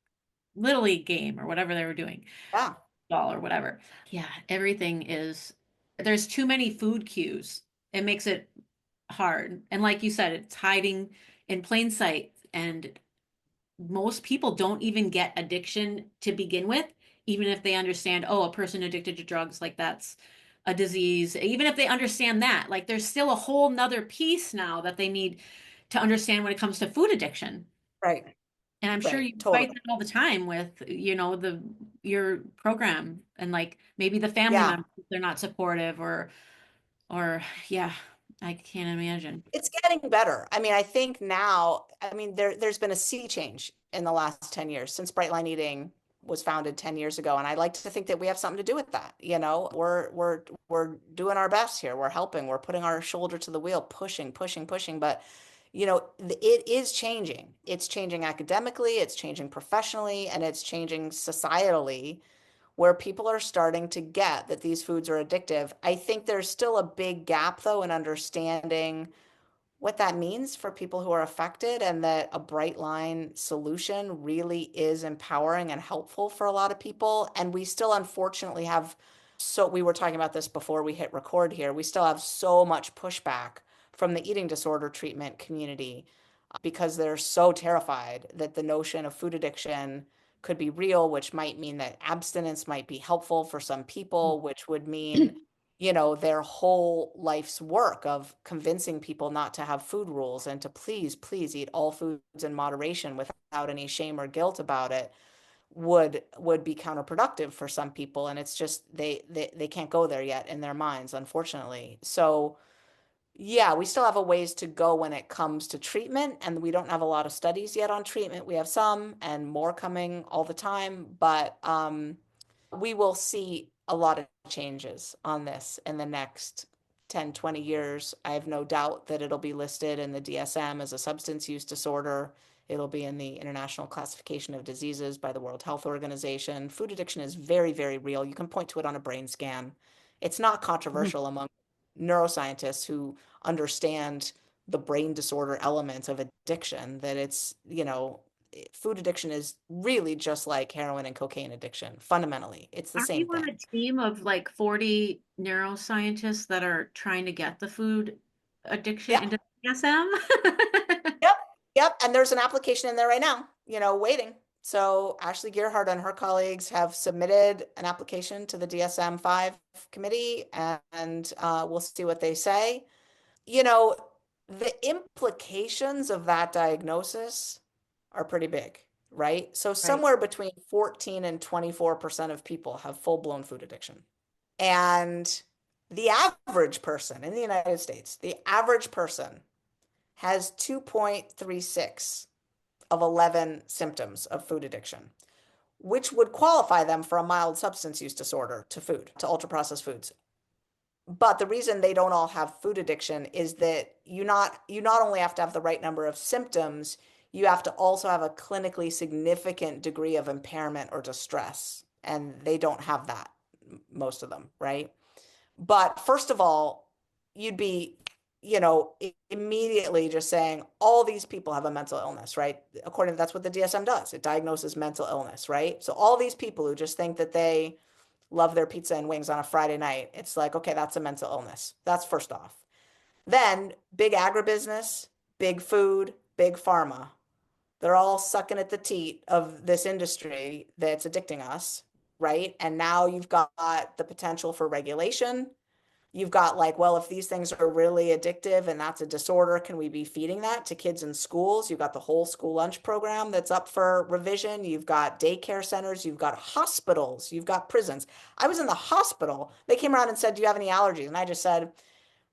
little league game or whatever they were doing, Yeah. ball or whatever. Yeah, everything is, there's too many food cues. It makes it hard. And like you said, it's hiding in plain sight. And most people don't even get addiction to begin with, even if they understand, oh, a person addicted to drugs, like that's a disease. Even if they understand that, like there's still a whole nother piece now that they need to understand when it comes to food addiction. Right. And I'm sure Right. you fight Totally. that all the time with, your program, and like maybe the family Yeah. members, they're not supportive, or yeah, I can't imagine. It's getting better. I mean, I think now, there's been a sea change in the last 10 years since Bright Line Eating was founded 10 years ago. And I like to think that we have something to do with that. We're doing our best here. We're helping. We're putting our shoulder to the wheel, pushing, pushing, pushing. But, it is changing. It's changing academically, it's changing professionally, and it's changing societally where people are starting to get that these foods are addictive. I think there's still a big gap, though, in understanding what that means for people who are affected and that a bright line solution really is empowering and helpful for a lot of people. And we still unfortunately have, so we were talking about this before we hit record here, we still have so much pushback from the eating disorder treatment community because they're so terrified that the notion of food addiction could be real, which might mean that abstinence might be helpful for some people, which would mean, their whole life's work of convincing people not to have food rules and to please, please eat all foods in moderation without any shame or guilt about it would be counterproductive for some people. And it's just they can't go there yet in their minds, unfortunately. So yeah, we still have a ways to go when it comes to treatment, and we don't have a lot of studies yet on treatment. We have some and more coming all the time, but we will see a lot of changes on this in the next 10, 20 years. I have no doubt that it'll be listed in the DSM as a substance use disorder. It'll be in the International Classification of Diseases by the World Health Organization. Food addiction is very, very real. You can point to it on a brain scan. It's not controversial among neuroscientists who understand the brain disorder element of addiction, that it's, food addiction is really just like heroin and cocaine addiction. Fundamentally, it's the Aren't you same on a thing. team of like 40 neuroscientists that are trying to get the food addiction Yeah. into DSM? Yep. Yep. And there's an application in there right now, waiting. So Ashley Gearhart and her colleagues have submitted an application to the DSM-5 committee, and we'll see what they say. You know, the implications of that diagnosis are pretty big, right? So Right. somewhere between 14 and 24% of people have full-blown food addiction. And the average person in the United States, the average person has 2.36 of 11 symptoms of food addiction, which would qualify them for a mild substance use disorder to food, to ultra-processed foods. But the reason they don't all have food addiction is that you not only have to have the right number of symptoms, you have to also have a clinically significant degree of impairment or distress. And they don't have that, most of them, right? But first of all, you'd be, immediately just saying all these people have a mental illness, right? According to that's what the DSM does. It diagnoses mental illness, right? So all these people who just think that they love their pizza and wings on a Friday night, it's like, okay, that's a mental illness. That's first off. Then big agribusiness, big food, big pharma. They're all sucking at the teat of this industry that's addicting us, right? And now you've got the potential for regulation. You've got like, well, if these things are really addictive and that's a disorder, can we be feeding that to kids in schools? You've got the whole school lunch program that's up for revision. You've got daycare centers. You've got hospitals. You've got prisons. I was in the hospital. They came around and said, do you have any allergies? And I just said,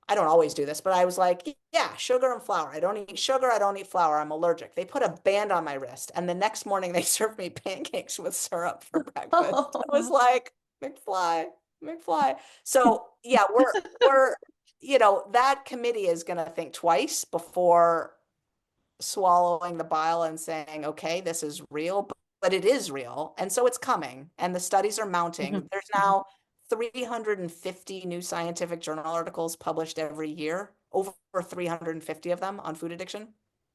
I don't always do this, but I was like, yeah, sugar and flour. I don't eat sugar. I don't eat flour. I'm allergic. They put a band on my wrist. And the next morning they served me pancakes with syrup for breakfast. I was like, McFly, McFly. So yeah, we're, that committee is going to think twice before swallowing the bile and saying, okay, this is real, but it is real. And so it's coming and the studies are mounting. There's now 350 new scientific journal articles published every year, over 350 of them on food addiction.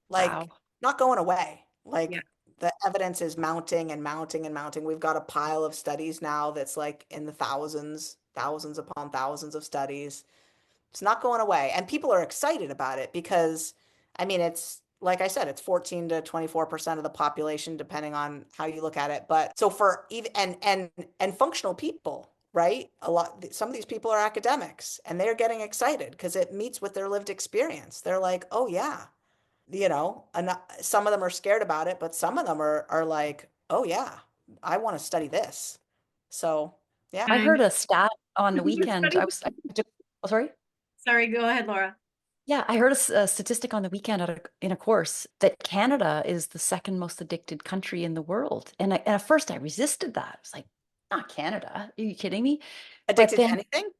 Like, Wow. not going away. Yeah. Like, the evidence is mounting and mounting and mounting. We've got a pile of studies now that's like in the thousands, thousands upon thousands of studies. It's not going away. And people are excited about it because, I mean, it's like I said, it's 14 to 24% of the population, depending on how you look at it. But so for even and functional people, right? Some of these people are academics and they're getting excited because it meets with their lived experience. They're like, oh yeah, and some of them are scared about it, but some of them are like, oh yeah, I want to study this. So yeah. I And heard a stat on the you're weekend. studying- Oh, sorry. Sorry, go ahead, Laura. Yeah, I heard a statistic on the weekend in a course that Canada is the second most addicted country in the world. And at first I resisted that. I was like, not Canada. Are you kidding me? But Addicted to then, anything?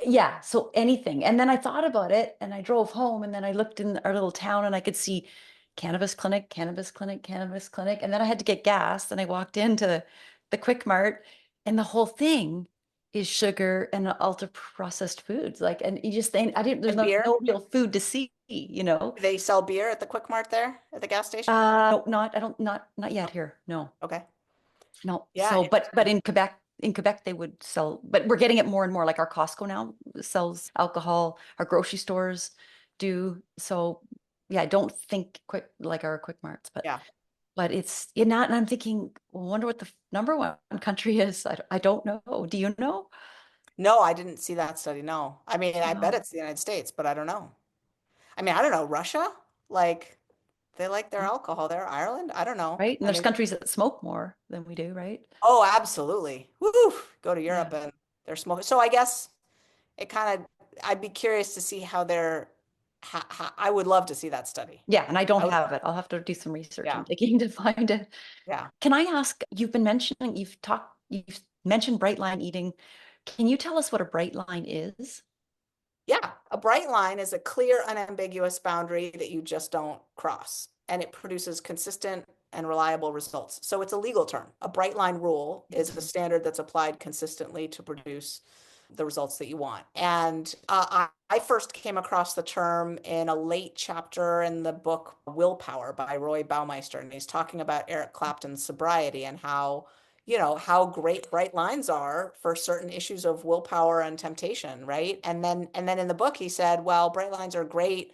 yeah, so anything. And then I thought about it and I drove home and then I looked in our little town and I could see cannabis clinic, cannabis clinic, cannabis clinic. And then I had to get gas and I walked into the Quick Mart and the whole thing is sugar and ultra processed foods. Like, and you just think, there's And beer? no real food to see, you know? They sell beer at the Quick Mart there at the gas station? No, not yet here. No, Okay. no. Yeah, So, but interesting. in Quebec, they would sell, but we're getting it more and more. Like our Costco now sells alcohol, our grocery stores do. So, yeah, I don't think like our Quick Marts, Yeah. but it's not. And I'm thinking, well, wonder what the number one country is. I don't know. Do you know? No, I didn't see that study. No. I mean, I bet No. it's the United States, but I don't know. I mean, I don't know. Russia? Like, they like their Yeah, alcohol there. Ireland? I don't know. right. And I there's mean, countries that smoke more than we do, right? oh, absolutely. Woo! Go to Yeah. Europe and they're smoking. So I guess it kind of, I'd be curious to see I would love to see that study. Yeah, and I don't I would, have it. I'll have to do some research yeah, and digging to find it. yeah. Can I ask, you've mentioned bright line eating. Can you tell us what a bright line is? Yeah, a bright line is a clear, unambiguous boundary that you just don't cross, and it produces consistent and reliable results. So it's a legal term. A bright line rule is a standard that's applied consistently to produce the results that you want. And I first came across the term in a late chapter in the book Willpower by Roy Baumeister. And he's talking about Eric Clapton's sobriety and how, how great bright lines are for certain issues of willpower and temptation, right? And then in the book, he said, well, bright lines are great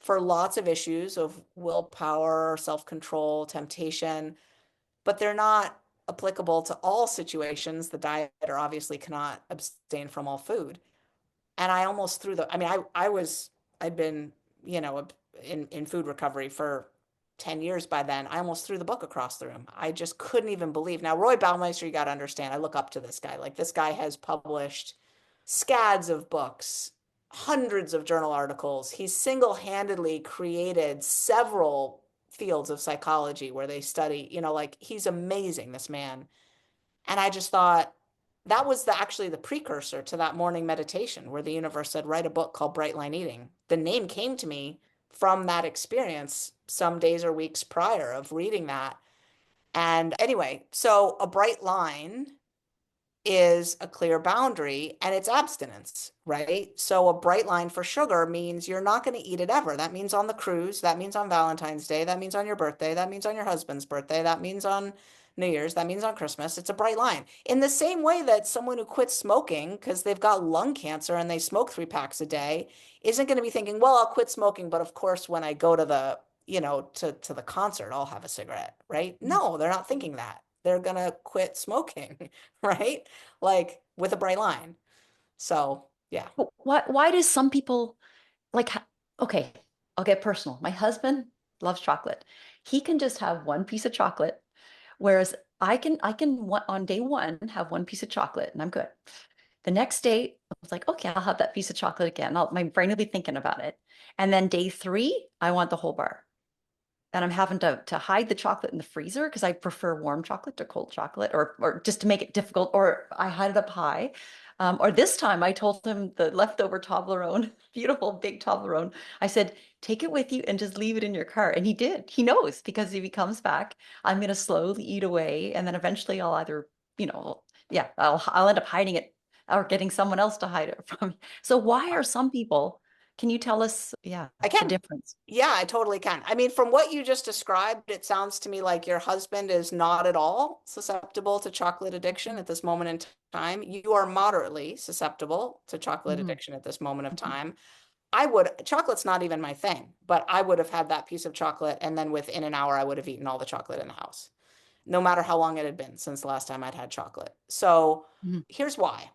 for lots of issues of willpower, self-control, temptation, but they're not applicable to all situations. The dieter obviously cannot abstain from all food. And I almost threw the, I mean, I'd been, in food recovery for 10 years by then. I almost threw the book across the room. I just couldn't even believe. Now, Roy Baumeister, you got to understand, I look up to this guy. Like, this guy has published scads of books, hundreds of journal articles. He's single-handedly created several fields of psychology where they study, like, he's amazing, this man. And I just thought that was actually the precursor to that morning meditation where the universe said, write a book called Bright Line Eating. The name came to me from that experience some days or weeks prior of reading that. And anyway, so a bright line is a clear boundary and it's abstinence, right? So a bright line for sugar means you're not going to eat it ever. That means on the cruise, that means on Valentine's Day, that means on your birthday, that means on your husband's birthday, that means on New Year's, that means on Christmas. It's a bright line. In the same way that someone who quits smoking because they've got lung cancer and they smoke 3 packs a day isn't going to be thinking, well, I'll quit smoking, but of course, when I go to the, to the concert, I'll have a cigarette, right? No, they're not thinking that. They're going to quit smoking, right? Like with a bright line. So, yeah. But why does some people like, okay, I'll get personal. My husband loves chocolate. He can just have one piece of chocolate, whereas I can on day one have one piece of chocolate and I'm good. The next day, I was like, okay, I'll have that piece of chocolate again. My brain will be thinking about it. And then day 3, I want the whole bar. And I'm having to hide the chocolate in the freezer because I prefer warm chocolate to cold chocolate, or just to make it difficult, or I hide it up high. Or this time I told him the leftover Toblerone, beautiful big Toblerone. I said, take it with you and just leave it in your car. And he did. He knows, because if he comes back, I'm going to slowly eat away. And then eventually I'll either, yeah, I'll end up hiding it or getting someone else to hide it from me. So why are some people, can you tell us, yeah, I the can. difference? Yeah, I totally can. I mean, from what you just described, it sounds to me like your husband is not at all susceptible to chocolate addiction at this moment in time. You are moderately susceptible to chocolate Mhm. addiction at this moment of Mhm. time. Chocolate's not even my thing, but I would have had that piece of chocolate, and then within an hour, I would have eaten all the chocolate in the house, no matter how long it had been since the last time I'd had chocolate. So Mhm. here's why.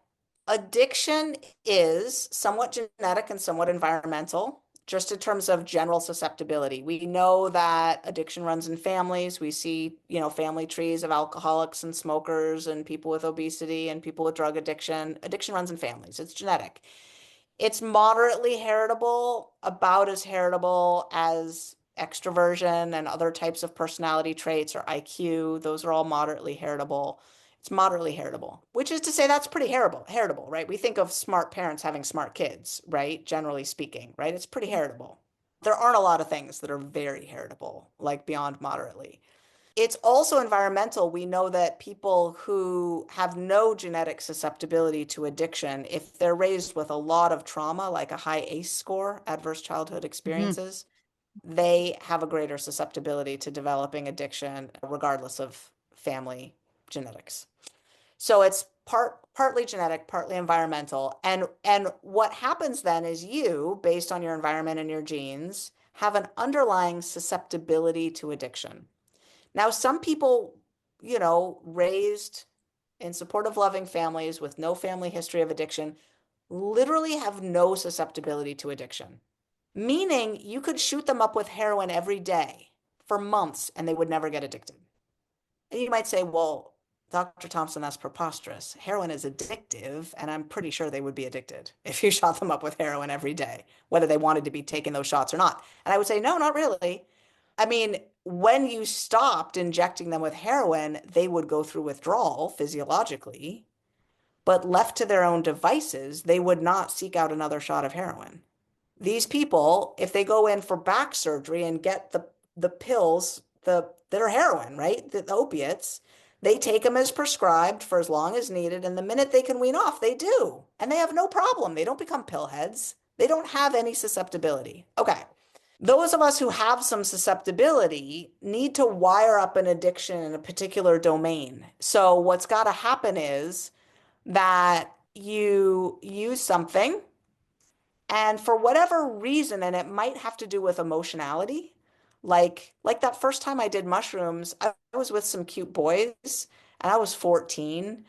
Addiction is somewhat genetic and somewhat environmental, just in terms of general susceptibility. We know that addiction runs in families. We see, family trees of alcoholics and smokers and people with obesity and people with drug addiction. Addiction runs in families. It's genetic. It's moderately heritable, about as heritable as extroversion and other types of personality traits or IQ. Those are all moderately heritable. It's moderately heritable, which is to say that's pretty heritable, right? We think of smart parents having smart kids, right? Generally speaking, right? It's pretty heritable. There aren't a lot of things that are very heritable, like beyond moderately. It's also environmental. We know that people who have no genetic susceptibility to addiction, if they're raised with a lot of trauma, like a high ACE score, adverse childhood Mhm. experiences, they have a greater susceptibility to developing addiction, regardless of family genetics. So it's partly genetic, partly environmental. And what happens then is you, based on your environment and your genes, have an underlying susceptibility to addiction. Now, some people, raised in supportive, loving families with no family history of addiction, literally have no susceptibility to addiction, meaning you could shoot them up with heroin every day for months and they would never get addicted. And you might say, well, Dr. Thompson, that's preposterous. Heroin is addictive, and I'm pretty sure they would be addicted if you shot them up with heroin every day, whether they wanted to be taking those shots or not. And I would say, no, not really. I mean, when you stopped injecting them with heroin, they would go through withdrawal physiologically, but left to their own devices, they would not seek out another shot of heroin. These people, if they go in for back surgery and get the pills, that are heroin, right? The opiates, They take them as prescribed for as long as needed, and the minute they can wean off, they do. And they have no problem. They don't become pillheads. They don't have any susceptibility. Okay. Those of us who have some susceptibility need to wire up an addiction in a particular domain. So what's got to happen is that you use something, and for whatever reason, and it might have to do with emotionality, like that first time I did mushrooms, I was with some cute boys, and I was 14,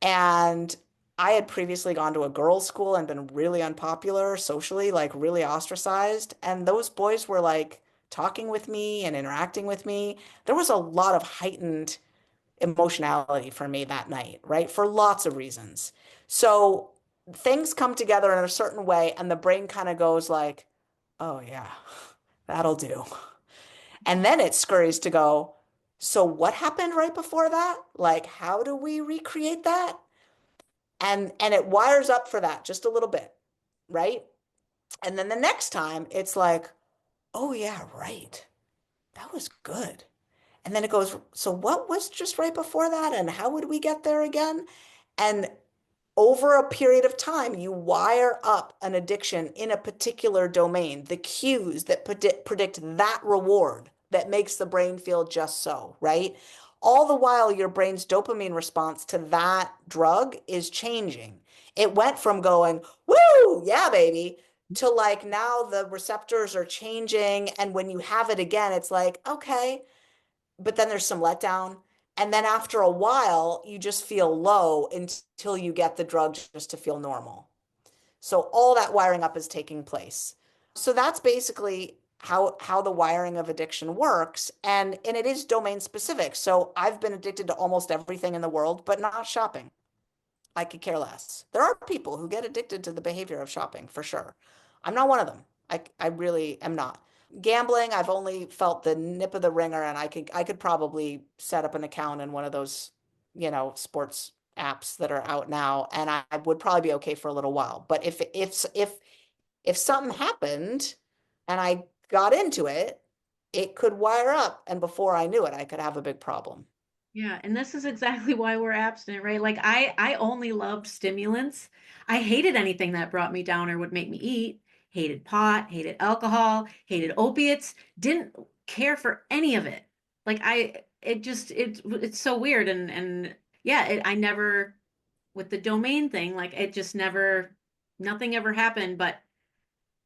and I had previously gone to a girls' school and been really unpopular socially, like really ostracized. And those boys were like talking with me and interacting with me. There was a lot of heightened emotionality for me that night, right? For lots of reasons. So things come together in a certain way, and the brain kind of goes like, oh, yeah, that'll do. And then it scurries to go, so what happened right before that? Like, how do we recreate that? And it wires up for that just a little bit, right? And then the next time it's like, oh yeah, right. That was good. And then it goes, so what was just right before that? And how would we get there again? And over a period of time, you wire up an addiction in a particular domain, the cues that predict that reward that makes the brain feel just so, right? All the while, your brain's dopamine response to that drug is changing. It went from going, woo, yeah, baby, to like now the receptors are changing. And when you have it again, it's like, okay, but then there's some letdown. And then after a while, you just feel low until you get the drug just to feel normal. So all that wiring up is taking place. So that's basically how the wiring of addiction works. And it is domain specific. So I've been addicted to almost everything in the world, but not shopping. I could care less. There are people who get addicted to the behavior of shopping for sure. I'm not one of them. I really am not. Gambling, I've only felt the nip of the ringer, and I could probably set up an account in one of those, sports apps that are out now, and I would probably be okay for a little while. But if something happened and I got into it, it could wire up, and before I knew it, I could have a big problem. Yeah, and this is exactly why we're abstinent, right? Like I only loved stimulants. I hated anything that brought me down or would make me eat. Hated pot, hated alcohol, hated opiates, didn't care for any of it. Like it's so weird and yeah, I never with the domain thing, like it just never nothing ever happened, but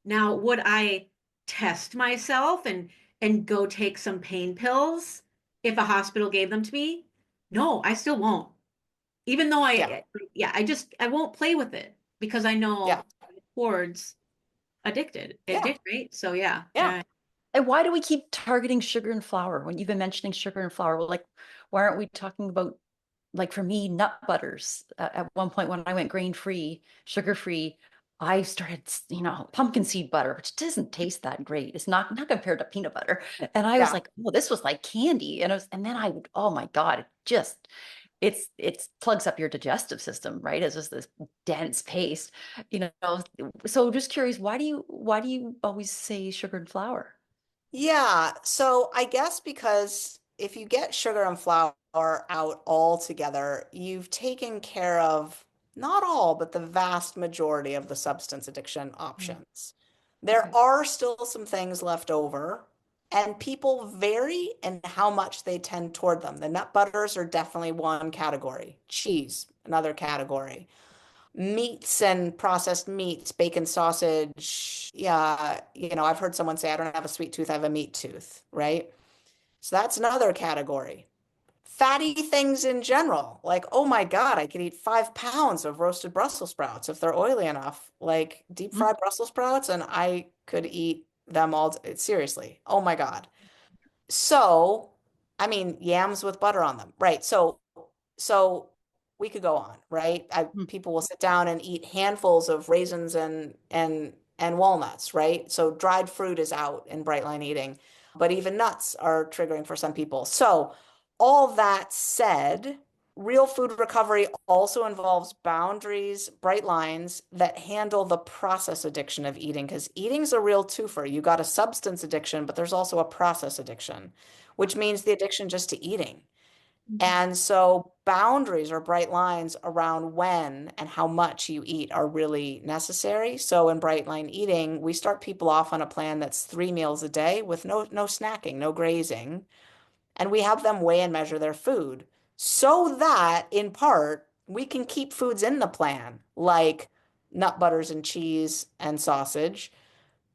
now would I test myself and go take some pain pills if a hospital gave them to me? No, I still won't. Even though Yeah, yeah, I won't play with it because I yeah, know towards yeah, right? So yeah, yeah. yeah. And why do we keep targeting sugar and flour when you've been mentioning sugar and flour? Well, like, why aren't we talking about, like, for me, nut butters? At one point when I went grain-free, sugar-free, I started, pumpkin seed butter, which doesn't taste that great. It's not compared to peanut butter. And I was Yeah. like, oh, this was like candy. And then I would, oh my God, it's plugs up your digestive system, right? It's just this dense paste, you know. So just curious, why do you always say sugar and flour? Yeah, so I guess because if you get sugar and flour out altogether, you've taken care of not all, but the vast majority of the substance addiction Mm, options. There okay. are still some things left over, and people vary in how much they tend toward them. The nut butters are definitely one category, cheese, another category, meats and processed meats, bacon, sausage. Yeah, I've heard someone say, I don't have a sweet tooth, I have a meat tooth, right? So that's another category. Fatty things in general, like, oh my God, I could eat 5 pounds of roasted Brussels sprouts if they're oily enough, like deep Mm. fried Brussels sprouts, and I could eat them all. Seriously, oh my God. So, I mean, yams with butter on them, right? So we could go on, right? Mm. People will sit down and eat handfuls of raisins and walnuts, right? So dried fruit is out in bright line eating, but even nuts are triggering for some people. So all that said, real food recovery also involves boundaries, bright lines that handle the process addiction of eating, because eating's a real twofer. You got a substance addiction, but there's also a process addiction, which means the addiction just to eating. And so boundaries or bright lines around when and how much you eat are really necessary. So in bright line eating, we start people off on a plan that's 3 meals a day with no snacking, no grazing. And we have them weigh and measure their food so that in part we can keep foods in the plan like nut butters and cheese and sausage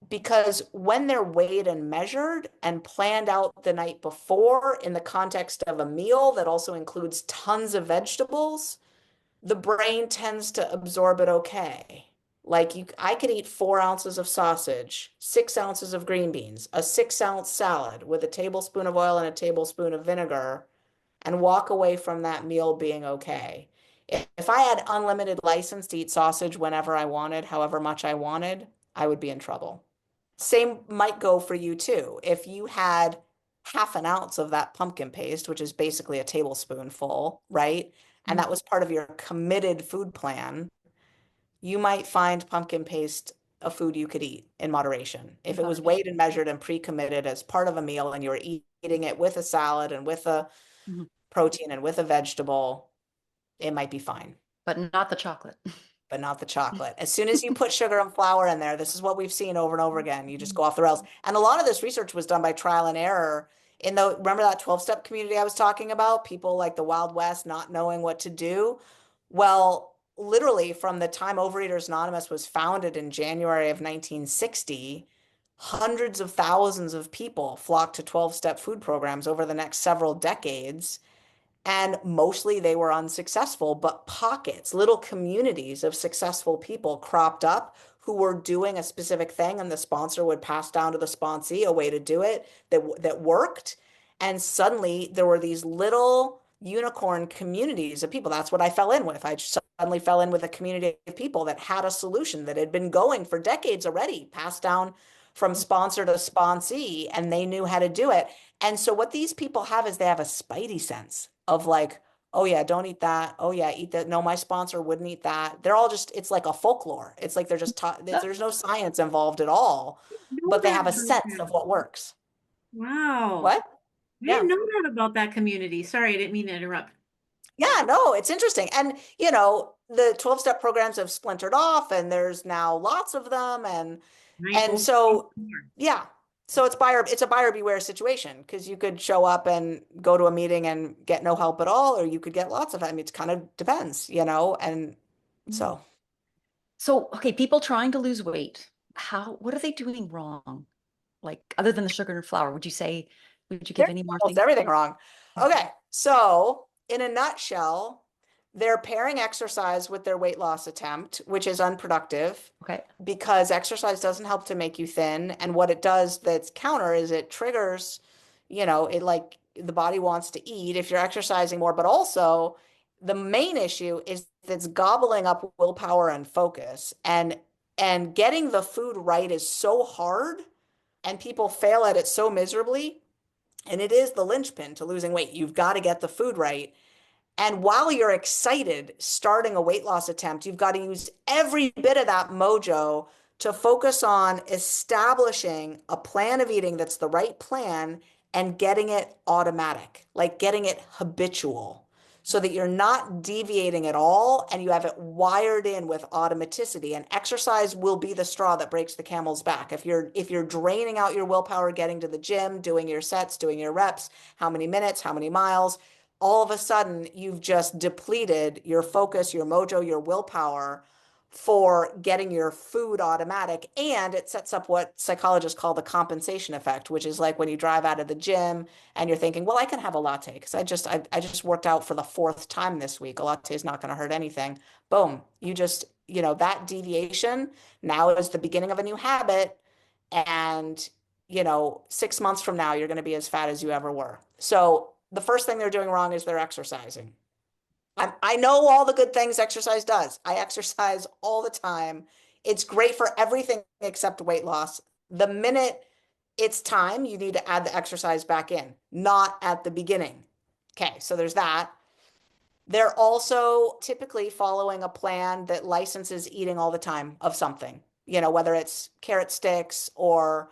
because when they're weighed and measured and planned out the night before in the context of a meal that also includes tons of vegetables, the brain tends to absorb it okay. Like I could eat 4 ounces of sausage, 6 ounces of green beans, a 6 ounce salad with a tablespoon of oil and a tablespoon of vinegar, and walk away from that meal being okay. If I had unlimited license to eat sausage whenever I wanted, however much I wanted, I would be in trouble. Same might go for you too. If you had half an ounce of that pumpkin paste, which is basically a tablespoonful, right? And that was part of your committed food plan, you might find pumpkin paste a food you could eat in moderation. If it was weighed and measured and pre-committed as part of a meal and you were eating it with a salad and with a Mhm. protein and with a vegetable, it might be fine. But not the chocolate. But not the chocolate. As soon as you put sugar and flour in there, this is what we've seen over and over again. You just go off the rails. And a lot of this research was done by trial and error. Remember that 12-step community I was talking about? People like the Wild West not knowing what to do. Well, literally from the time Overeaters Anonymous was founded in January of 1960, hundreds of thousands of people flocked to 12-step food programs over the next several decades. And mostly they were unsuccessful, but pockets, little communities of successful people cropped up who were doing a specific thing, and the sponsor would pass down to the sponsee a way to do it that worked. And suddenly there were these little unicorn communities of people. That's what I fell in with. I suddenly fell in with a community of people that had a solution that had been going for decades already, passed down from sponsor to sponsee, and they knew how to do it. And so what these people have is they have a spidey sense of like, oh yeah, don't eat that. Oh yeah, eat that. No, my sponsor wouldn't eat that. They're all just, it's like a folklore. It's like they're just taught, there's no science involved at all, Know but they that have a about sense them. of what works. Wow. What? I Yeah. didn't know that about that community. Sorry, I didn't mean to interrupt. Yeah, no, it's interesting. And, the 12-step programs have splintered off and there's now lots of them. Right, And over so, more. yeah. So it's a buyer beware situation because you could show up and go to a meeting and get no help at all, or you could get lots of it. I mean, it kind of depends, And so, So, okay, people trying to lose weight, what are they doing wrong? Like, other than the sugar and flour, would you give they're any more almost things? everything wrong. Okay, so in a nutshell, they're pairing exercise with their weight loss attempt, which is unproductive Okay. because exercise doesn't help to make you thin. And what it does that's counter is it triggers, it like the body wants to eat if you're exercising more, but also the main issue is it's gobbling up willpower and focus. And getting the food right is so hard and people fail at it so miserably. And it is the linchpin to losing weight. You've got to get the food right. And while you're excited starting a weight loss attempt, you've got to use every bit of that mojo to focus on establishing a plan of eating that's the right plan and getting it automatic, like getting it habitual, so that you're not deviating at all and you have it wired in with automaticity. And exercise will be the straw that breaks the camel's back. If you're draining out your willpower getting to the gym, doing your sets, doing your reps, how many minutes, how many miles, all of a sudden you've just depleted your focus, your mojo, your willpower for getting your food automatic. And it sets up what psychologists call the compensation effect, which is like when you drive out of the gym and you're thinking, well, I can have a latte because I just worked out for the fourth time this week. A latte is not going to hurt anything. Boom. That deviation now is the beginning of a new habit. And 6 months from now, you're going to be as fat as you ever were. So the first thing they're doing wrong is they're exercising. I know all the good things exercise does. I exercise all the time. It's great for everything except weight loss. The minute it's time, you need to add the exercise back in, not at the beginning. Okay, so there's that. They're also typically following a plan that licenses eating all the time of something, whether it's carrot sticks or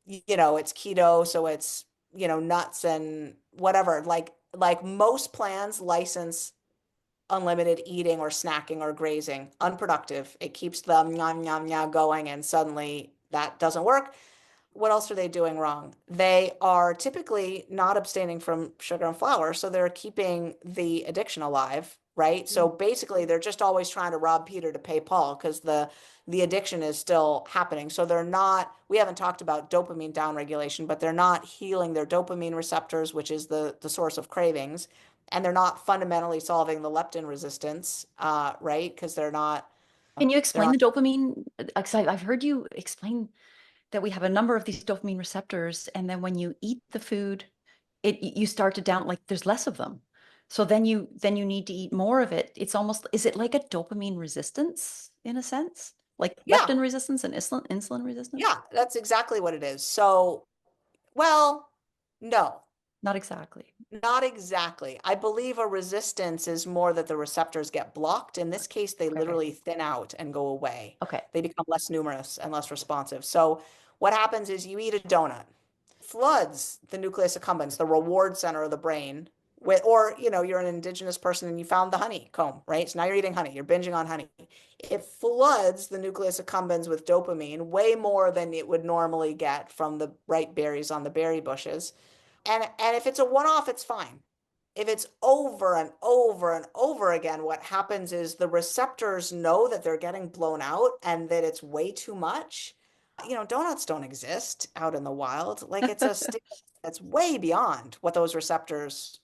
it's keto, so it's, nuts and whatever. Like like most plans license unlimited eating or snacking or grazing. Unproductive. It keeps the nyam nyam nyam going, and suddenly that doesn't work. What else are they doing wrong? They are typically not abstaining from sugar and flour, so they're keeping the addiction alive, right? So basically, they're just always trying to rob Peter to pay Paul because the addiction is still happening. So they're not, we haven't talked about dopamine downregulation, but they're not healing their dopamine receptors, which is the source of cravings. And they're not fundamentally solving the leptin resistance, right? Because Can you they're explain not, the dopamine? 'Cause I've heard you explain that we have a number of these dopamine receptors, and then when you eat the food, you start to down, like there's less of them. So then you need to eat more of it. It's almost, is it like a dopamine resistance in a sense? Like yeah, leptin resistance and insulin resistance? yeah, that's exactly what it is. So, well, no. Not exactly. Not exactly. I believe a resistance is more that the receptors get blocked. In this case, they Okay. literally thin out and go away. Okay. They become less numerous and less responsive. So what happens is you eat a donut, floods the nucleus accumbens, the reward center of the brain, with, or you're an indigenous person and you found the honeycomb, right? So now you're eating honey, you're binging on honey. It floods the nucleus accumbens with dopamine way more than it would normally get from the ripe berries on the berry bushes. And if it's a one-off, it's fine. If it's over and over and over again, what happens is the receptors know that they're getting blown out and that it's way too much. Donuts don't exist out in the wild. Like it's a state that's way beyond what those receptors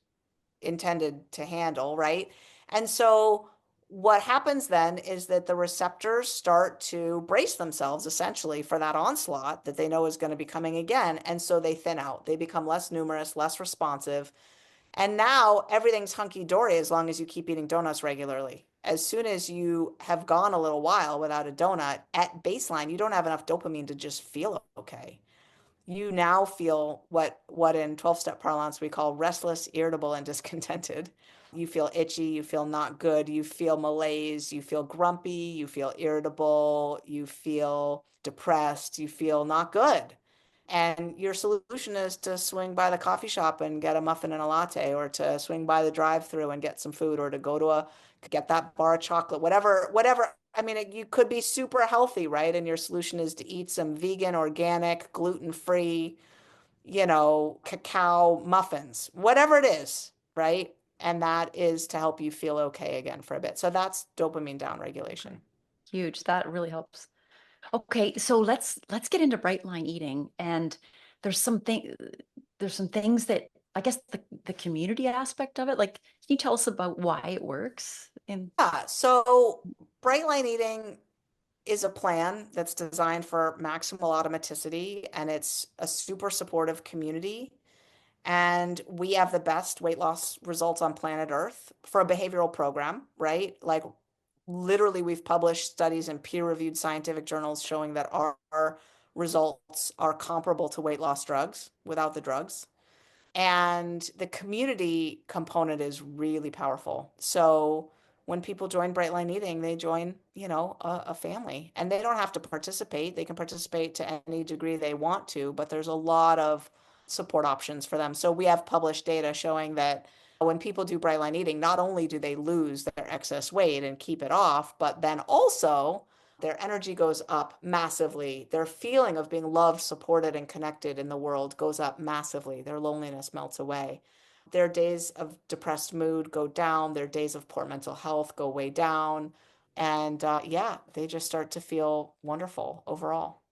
intended to handle, right? And so what happens then is that the receptors start to brace themselves essentially for that onslaught that they know is going to be coming again. And so they thin out, they become less numerous, less responsive. And now everything's hunky dory as long as you keep eating donuts regularly. As soon as you have gone a little while without a donut, at baseline, you don't have enough dopamine to just feel okay. You now feel what in 12-step parlance we call restless, irritable, and discontented. You feel itchy, you feel not good, you feel malaise, you feel grumpy, you feel irritable, you feel depressed, you feel not good. And your solution is to swing by the coffee shop and get a muffin and a latte, or to swing by the drive-through and get some food, or to go to get that bar of chocolate, whatever. I mean, you could be super healthy, right? And your solution is to eat some vegan, organic, gluten-free, cacao muffins, whatever it is, right? And that is to help you feel okay again for a bit. So that's dopamine downregulation. Huge. That really helps. Okay, so let's get into bright line eating. And there's something there's some things that I guess the community aspect of it. Like, can you tell us about why it works? And Yeah, so bright line eating is a plan that's designed for maximal automaticity, and it's a super supportive community. And we have the best weight loss results on planet Earth for a behavioral program, right? Like literally, we've published studies in peer-reviewed scientific journals showing that our results are comparable to weight loss drugs without the drugs. And the community component is really powerful. So when people join Bright Line Eating, they join, a family, and they don't have to participate. They can participate to any degree they want to, but there's a lot of support options for them. So we have published data showing that when people do Bright Line Eating, not only do they lose their excess weight and keep it off, but then also their energy goes up massively. Their feeling of being loved, supported, and connected in the world goes up massively. Their loneliness melts away. Their days of depressed mood go down. Their days of poor mental health go way down. And yeah, they just start to feel wonderful overall.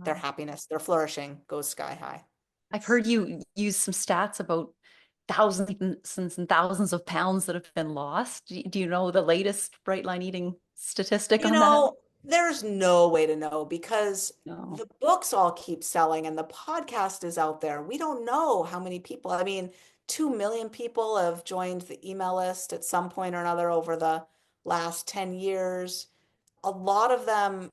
Their wow. happiness, their flourishing goes sky high. I've heard you use some stats about thousands and thousands of pounds that have been lost. Do you know the latest bright line eating statistic on that? There's no way to know because No. the books all keep selling and the podcast is out there. We don't know how many people. I mean, 2 million people have joined the email list at some point or another over the last 10 years. A lot of them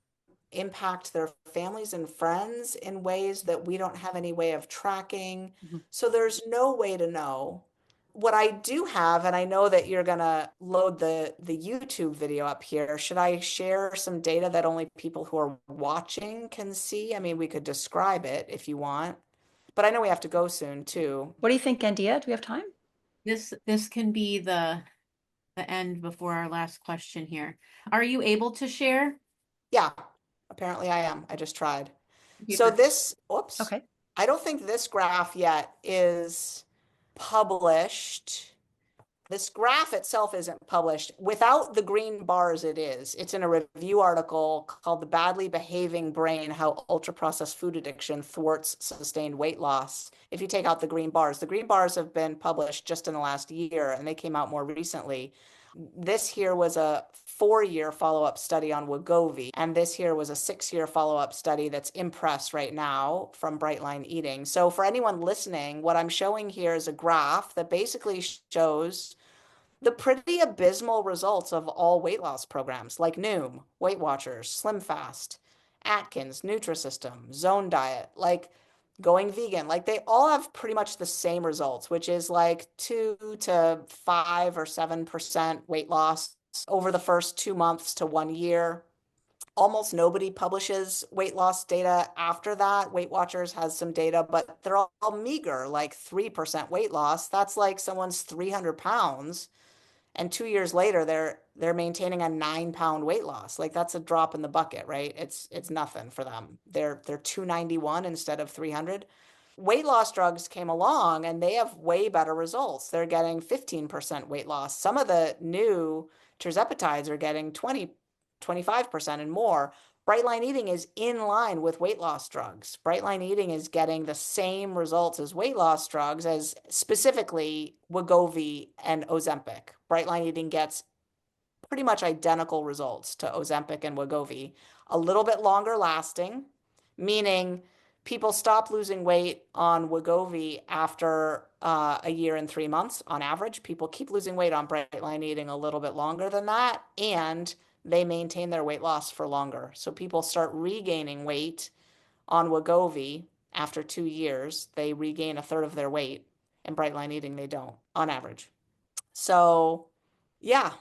impact their families and friends in ways that we don't have any way of tracking. Mhm. So there's no way to know. What I do have, and I know that you're gonna load the YouTube video up here, should I share some data that only people who are watching can see? I mean, we could describe it if you want, but I know we have to go soon too. What do you think, Andeea? Do we have time? this can be the end before our last question here. Are you able to share? Yeah, apparently I am. I just tried. Okay, So perfect. this, whoops, Okay. I don't think this graph yet is published. This graph itself isn't published. Without the green bars, it is. It's in a review article called The Badly Behaving Brain, How Ultra-Processed Food Addiction Thwarts Sustained Weight Loss. If you take out the green bars have been published just in the last year, and they came out more recently. This here was a 4-year follow-up study on Wegovy, and this here was a 6-year follow-up study that's in press right now from Brightline Eating. So for anyone listening, what I'm showing here is a graph that basically shows the pretty abysmal results of all weight loss programs like Noom, Weight Watchers, Slim Fast, Atkins, Nutrisystem, Zone Diet, like going vegan. Like they all have pretty much the same results, which is like 2 to 5 or 7% weight loss over the first 2 months to 1 year. Almost nobody publishes weight loss data after that. Weight Watchers has some data, but they're all meager, like 3% weight loss. That's like someone's 300 pounds and 2 years later they're maintaining a 9 pound weight loss. Like that's a drop in the bucket, right? It's nothing for them. They're 291 instead of 300. Weight loss drugs came along and they have way better results. They're getting 15% weight loss. Some of the new tirzepatides are getting 20, 25% and more. Brightline Eating is in line with weight loss drugs. Brightline Eating is getting the same results as weight loss drugs, as specifically Wegovy and Ozempic. Brightline Eating gets pretty much identical results to Ozempic and Wegovy, a little bit longer lasting, meaning people stop losing weight on Wegovy after a year and 3 months on average. People keep losing weight on Brightline Eating a little bit longer than that, and they maintain their weight loss for longer. So people start regaining weight on Wegovy after 2 years. They regain a third of their weight, and Brightline Eating, they don't on average. So yeah,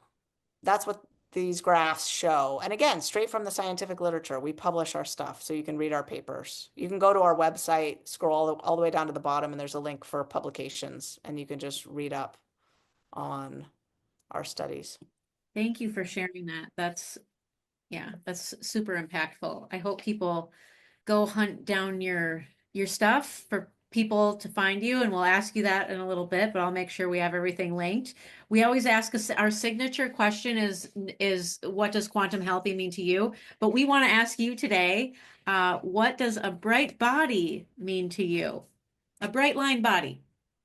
that's what these graphs show. And again, straight from the scientific literature, we publish our stuff so you can read our papers. You can go to our website, scroll all the way down to the bottom, and there's a link for publications, and you can just read up on our studies. Thank you for sharing that. That's super impactful. I hope people go hunt down your stuff for people to find you, and we'll ask you that in a little bit, but I'll make sure we have everything linked. We always ask us, our signature question is what does quantum healthy mean to you? But we want to ask you today, what does a bright body mean to you? A bright line body.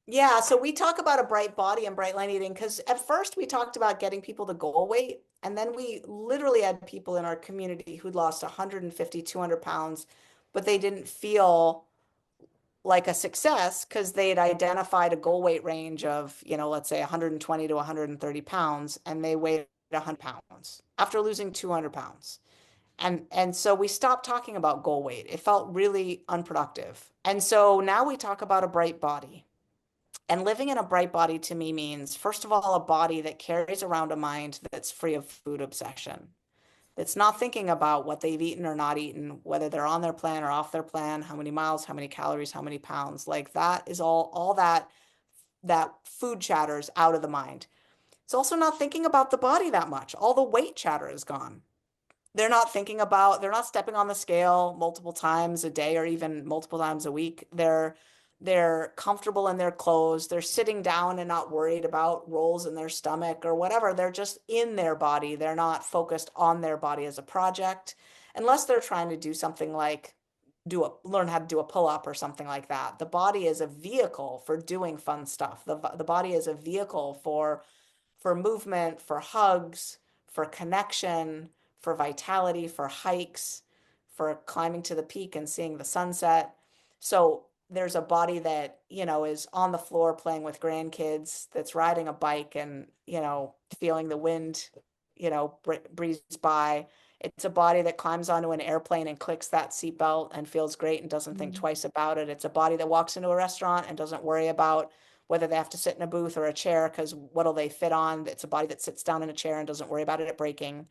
Yeah, so we talk about a bright body and bright line eating because at first we talked about getting people to goal weight. And then we literally had people in our community who'd lost 150, 200 pounds, but they didn't feel like a success because they'd identified a goal weight range of, let's say 120 to 130 pounds, and they weighed 100 pounds after losing 200 pounds. And so we stopped talking about goal weight. It felt really unproductive. And so now we talk about a bright body. And living in a bright body to me means, first of all, a body that carries around a mind that's free of food obsession, that's not thinking about what they've eaten or not eaten, whether they're on their plan or off their plan, how many miles, how many calories, how many pounds. Like that is all that food chatter is out of the mind. It's also not thinking about the body that much. All the weight chatter is gone. They're not stepping on the scale multiple times a day or even multiple times a week. They're comfortable in their clothes. They're sitting down and not worried about rolls in their stomach or whatever. They're just in their body. They're not focused on their body as a project, unless they're trying to do something like learn how to do a pull-up or something like that. The body is a vehicle for doing fun stuff. The body is a vehicle for movement, for hugs, for connection, for vitality, for hikes, for climbing to the peak and seeing the sunset. So there's a body that, is on the floor playing with grandkids, that's riding a bike and, feeling the wind, breeze by. It's a body that climbs onto an airplane and clicks that seatbelt and feels great and doesn't think twice about it. It's a body that walks into a restaurant and doesn't worry about whether they have to sit in a booth or a chair because what'll they fit on. It's a body that sits down in a chair and doesn't worry about it breaking.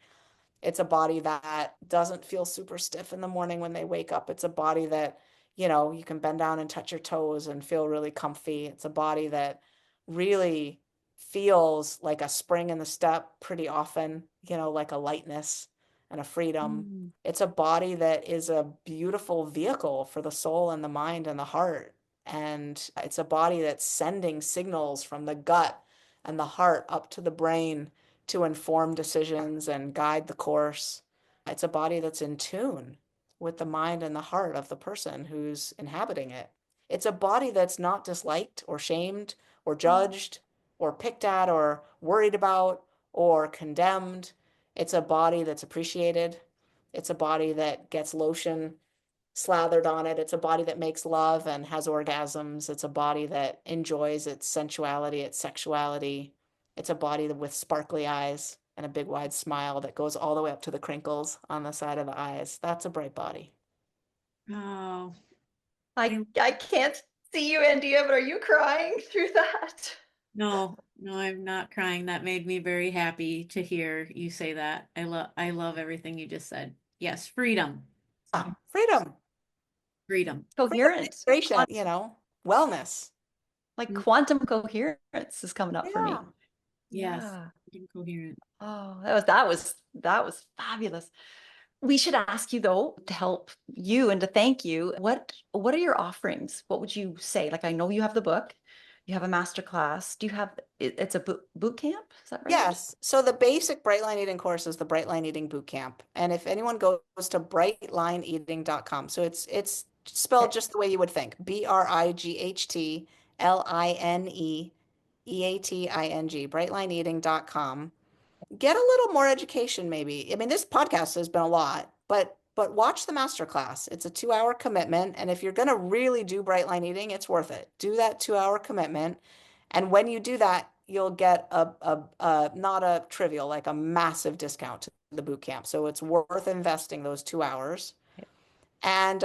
It's a body that doesn't feel super stiff in the morning when they wake up. It's a body that, you can bend down and touch your toes and feel really comfy. It's a body that really feels like a spring in the step pretty often, like a lightness and a freedom. Mm. It's a body that is a beautiful vehicle for the soul and the mind and the heart. And it's a body that's sending signals from the gut and the heart up to the brain to inform decisions and guide the course. It's a body that's in tune with the mind and the heart of the person who's inhabiting it. It's a body that's not disliked or shamed or judged or picked at or worried about or condemned. It's a body that's appreciated. It's a body that gets lotion slathered on it. It's a body that makes love and has orgasms. It's a body that enjoys its sensuality, its sexuality. It's a body with sparkly eyes and a big wide smile that goes all the way up to the crinkles on the side of the eyes. That's a bright body. Oh, I can't see you, Andeea, but are you crying through that? no, no, I'm not crying. That made me very happy to hear you say that. I love everything you just said. Yes, freedom. Freedom, Freedom. Coherence, integration, wellness. like Mm. quantum coherence is coming up for me. Yeah. Yes. Yeah. Incoherent. Oh, that was fabulous. We should ask you though, to help you and to thank you, what are your offerings? What would you say? Like, I know you have the book, you have a master class. Do you have it's a boot camp? Is that right? Yes. So the basic Bright Line Eating course is the Bright Line Eating Boot Camp. And if anyone goes to brightlineeating.com, so it's spelled Okay. just the way you would think. BRIGHTLINEEATING, brightlineeating.com. Get a little more education maybe. I mean, this podcast has been a lot, but watch the master class. It's a 2 hour commitment. And if you're going to really do Bright Line Eating, it's worth it. Do that 2 hour commitment. And when you do that, you'll get a not a trivial, like a massive discount to the boot camp. So it's worth investing those 2 hours and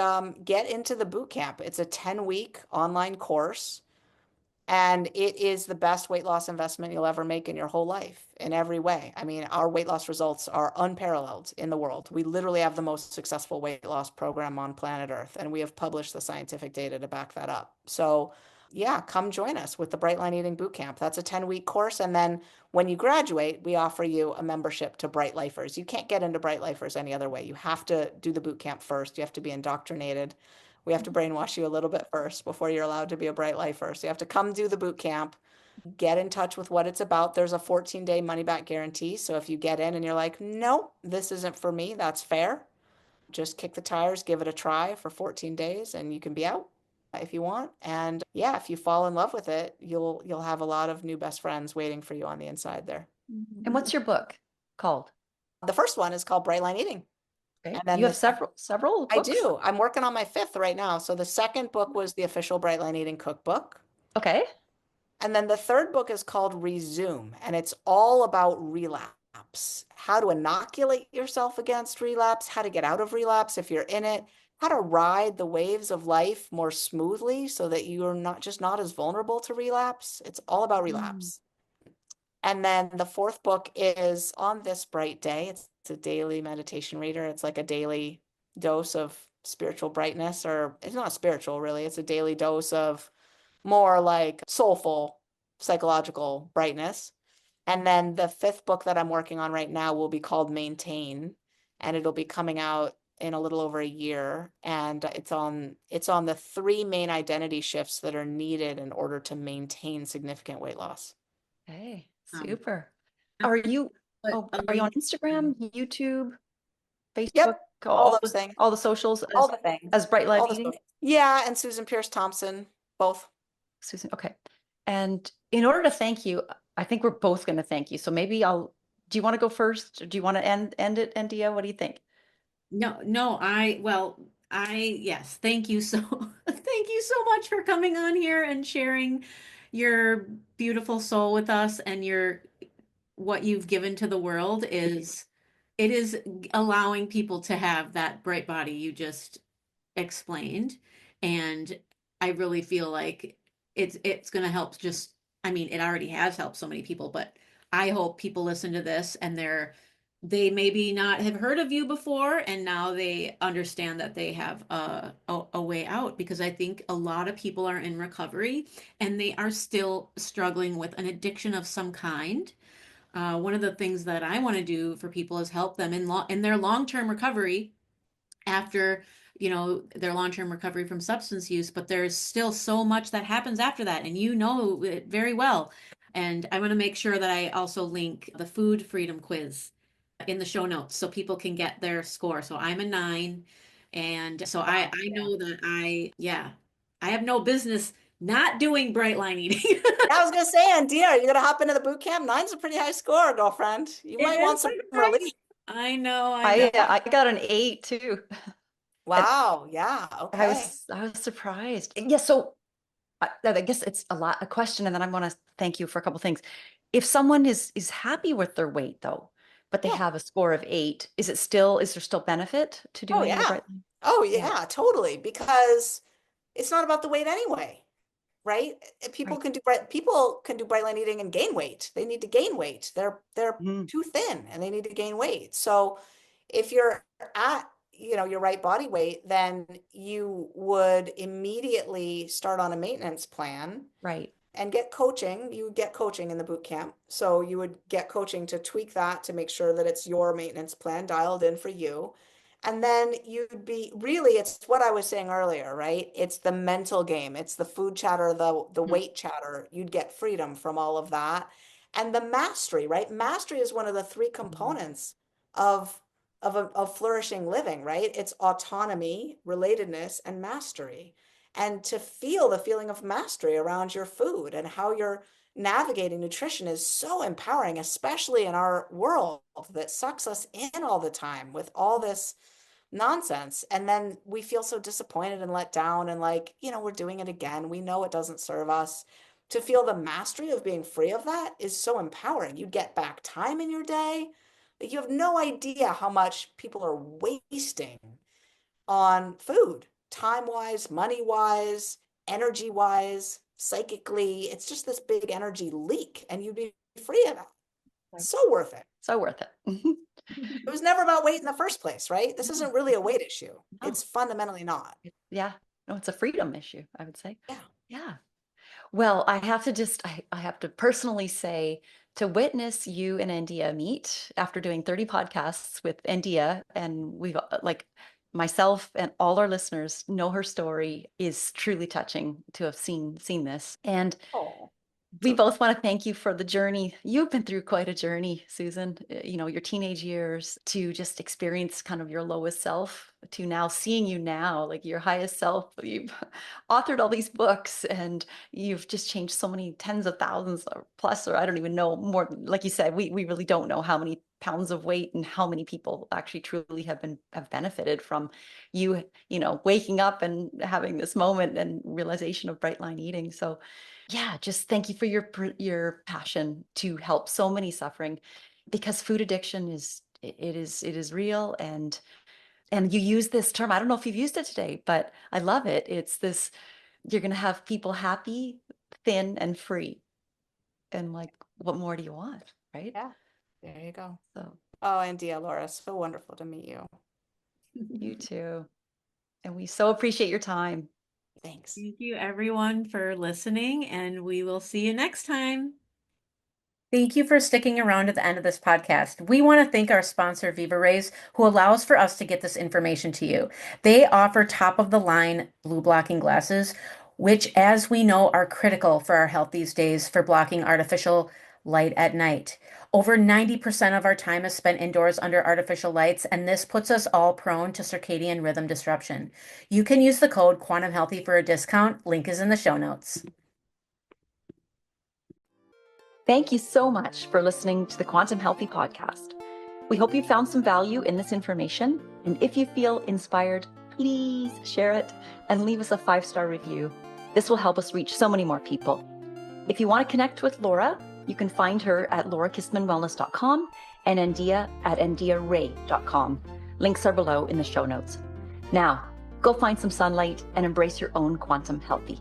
get into the boot camp. It's a 10-week online course. And it is the best weight loss investment you'll ever make in your whole life in every way. I mean, our weight loss results are unparalleled in the world. We literally have the most successful weight loss program on planet Earth, and we have published the scientific data to back that up. So, yeah, come join us with the Bright Line Eating Bootcamp. That's a 10-week course. And then when you graduate, we offer you a membership to Bright Lifers. You can't get into Bright Lifers any other way. You have to do the bootcamp first. You have to be indoctrinated. We have to brainwash you a little bit first before you're allowed to be a Bright Lifer. So you have to come do the boot camp, get in touch with what it's about. There's a 14-day money back guarantee. So if you get in and you're like, no, this isn't for me, that's fair. Just kick the tires, give it a try for 14 days, and you can be out if you want. And yeah, if you fall in love with it, you'll have a lot of new best friends waiting for you on the inside there. And what's your book called? The first one is called Bright Line Eating. Okay. And then You have several I books? do. I'm working on my fifth right now. So the second book was the official Bright Line Eating cookbook. Okay. And then the third book is called Resume, and it's all about relapse, how to inoculate yourself against relapse, how to get out of relapse if you're in it, how to ride the waves of life more smoothly so that you're not as vulnerable to relapse. It's all about relapse. And then the fourth book is On This Bright Day. It's a daily meditation reader. It's like a daily dose of spiritual brightness, or it's not spiritual really. It's a daily dose of more like soulful psychological brightness. And then the fifth book that I'm working on right now will be called Maintain, and it'll be coming out in a little over a year. And it's on the three main identity shifts that are needed in order to maintain significant weight loss. Okay. Um, Super. uh, Are you but are you on Instagram, YouTube, Facebook, Yep, all those things, all the socials all the things, as Bright Light all the Eating? stuff. Yeah, and Susan Peirce Thompson, both. Susan, okay. And in order to thank you, I think we're both going to thank you. So maybe do you want to go first? Or do you want to end it, Andeea? What do you think? no, yes, thank you so, thank you so much for coming on here and sharing your beautiful soul with us and what you've given to the world it is allowing people to have that bright body you just explained. And I really feel like it's going to help I mean, it already has helped so many people, but I hope people listen to this and they're they maybe not have heard of you before, and now they understand that they have a way out, because I think a lot of people are in recovery and they are still struggling with an addiction of some kind. One of the things that I want to do for people is help them in their long-term recovery after, their long-term recovery from substance use, but there's still so much that happens after that, and you know it very well. And I want to make sure that I also link the food freedom quiz in the show notes so people can get their score. So I'm a 9. And so I know that I have no business not doing bright line eating. I was gonna say, Andeea, are you gonna hop into the boot camp? 9's a pretty high score, girlfriend. You might want some relief. I know, I know. I got an 8 too. And Wow. Yeah. Okay. I was surprised. Yeah, so I guess it's a question, and then I want to thank you for a couple things. If someone is happy with their weight though, but they Yeah. have a score of 8, is there still benefit to Oh doing the yeah. bright line? Oh Yeah, yeah, totally. Because it's not about the weight anyway, right? right. People can do bright line eating and gain weight. They need to gain weight. They're Mhm. too thin and they need to gain weight. So if you're at, your right body weight, then you would immediately start on a maintenance plan Right. and get coaching. You would get coaching in the boot camp. So you would get coaching to tweak that to make sure that it's your maintenance plan dialed in for you. And then you'd be really, it's what I was saying earlier, right? It's the mental game. It's the food chatter, the Mhm. weight chatter. You'd get freedom from all of that. And the mastery, right? Mastery is one of the 3 Mhm. components of of flourishing living, right? It's autonomy, relatedness, and mastery. And to feel the feeling of mastery around your food and how you're navigating nutrition is so empowering, especially in our world that sucks us in all the time with all this nonsense. And then we feel so disappointed and let down and like, we're doing it again. We know it doesn't serve us. To feel the mastery of being free of that is so empowering. You get back time in your day. Like, you have no idea how much people are wasting on food, time wise, money wise, energy wise, psychically. It's just this big energy leak, and you'd be free of that. Right. So worth it. So worth it. It was never about weight in the first place, right? This No, isn't really a weight issue. no. It's fundamentally not. Yeah. No, it's a freedom issue, I would say. Yeah. Yeah. Well, I have to personally say, to witness you and Andeea meet after doing 30 podcasts with Andeea, and we've like myself and all our listeners know her story, is truly touching to have seen this. And Oh, we both want to thank you for the journey. You've been through quite a journey, Susan. Your teenage years to just experience kind of your lowest self to now seeing you now, like your highest self. You've authored all these books and you've just changed so many tens of thousands or plus, or I don't even know more. Like you said, we really don't know how many pounds of weight and how many people actually truly have benefited from you, waking up and having this moment and realization of bright line eating. So yeah, just thank you for your passion to help so many suffering, because food addiction it is real. And you use this term. I don't know if you've used it today, but I love it. It's this: you're going to have people happy, thin, and free. And like, what more do you want, right? yeah. There you go. So Oh, and Dia, Laura, so wonderful to meet you. you too. And we so appreciate your time. Thanks. Thank you, everyone, for listening, and we will see you next time. Thank you for sticking around at the end of this podcast. We want to thank our sponsor, VIVARAYS, who allows for us to get this information to you. They offer top-of-the-line blue blocking glasses, which, as we know, are critical for our health these days for blocking artificial light at night. Over 90% of our time is spent indoors under artificial lights, and this puts us all prone to circadian rhythm disruption. You can use the code QUANTUMHEALTHY for a discount. Link is in the show notes. Thank you so much for listening to the Quantum Healthy podcast. We hope you found some value in this information. And if you feel inspired, please share it and leave us a 5-star review. This will help us reach so many more people. If you want to connect with Laura, you can find her at laurakistmanwellness.com and Andeea at andeearay.com. Links are below in the show notes. Now, go find some sunlight and embrace your own quantum healthy.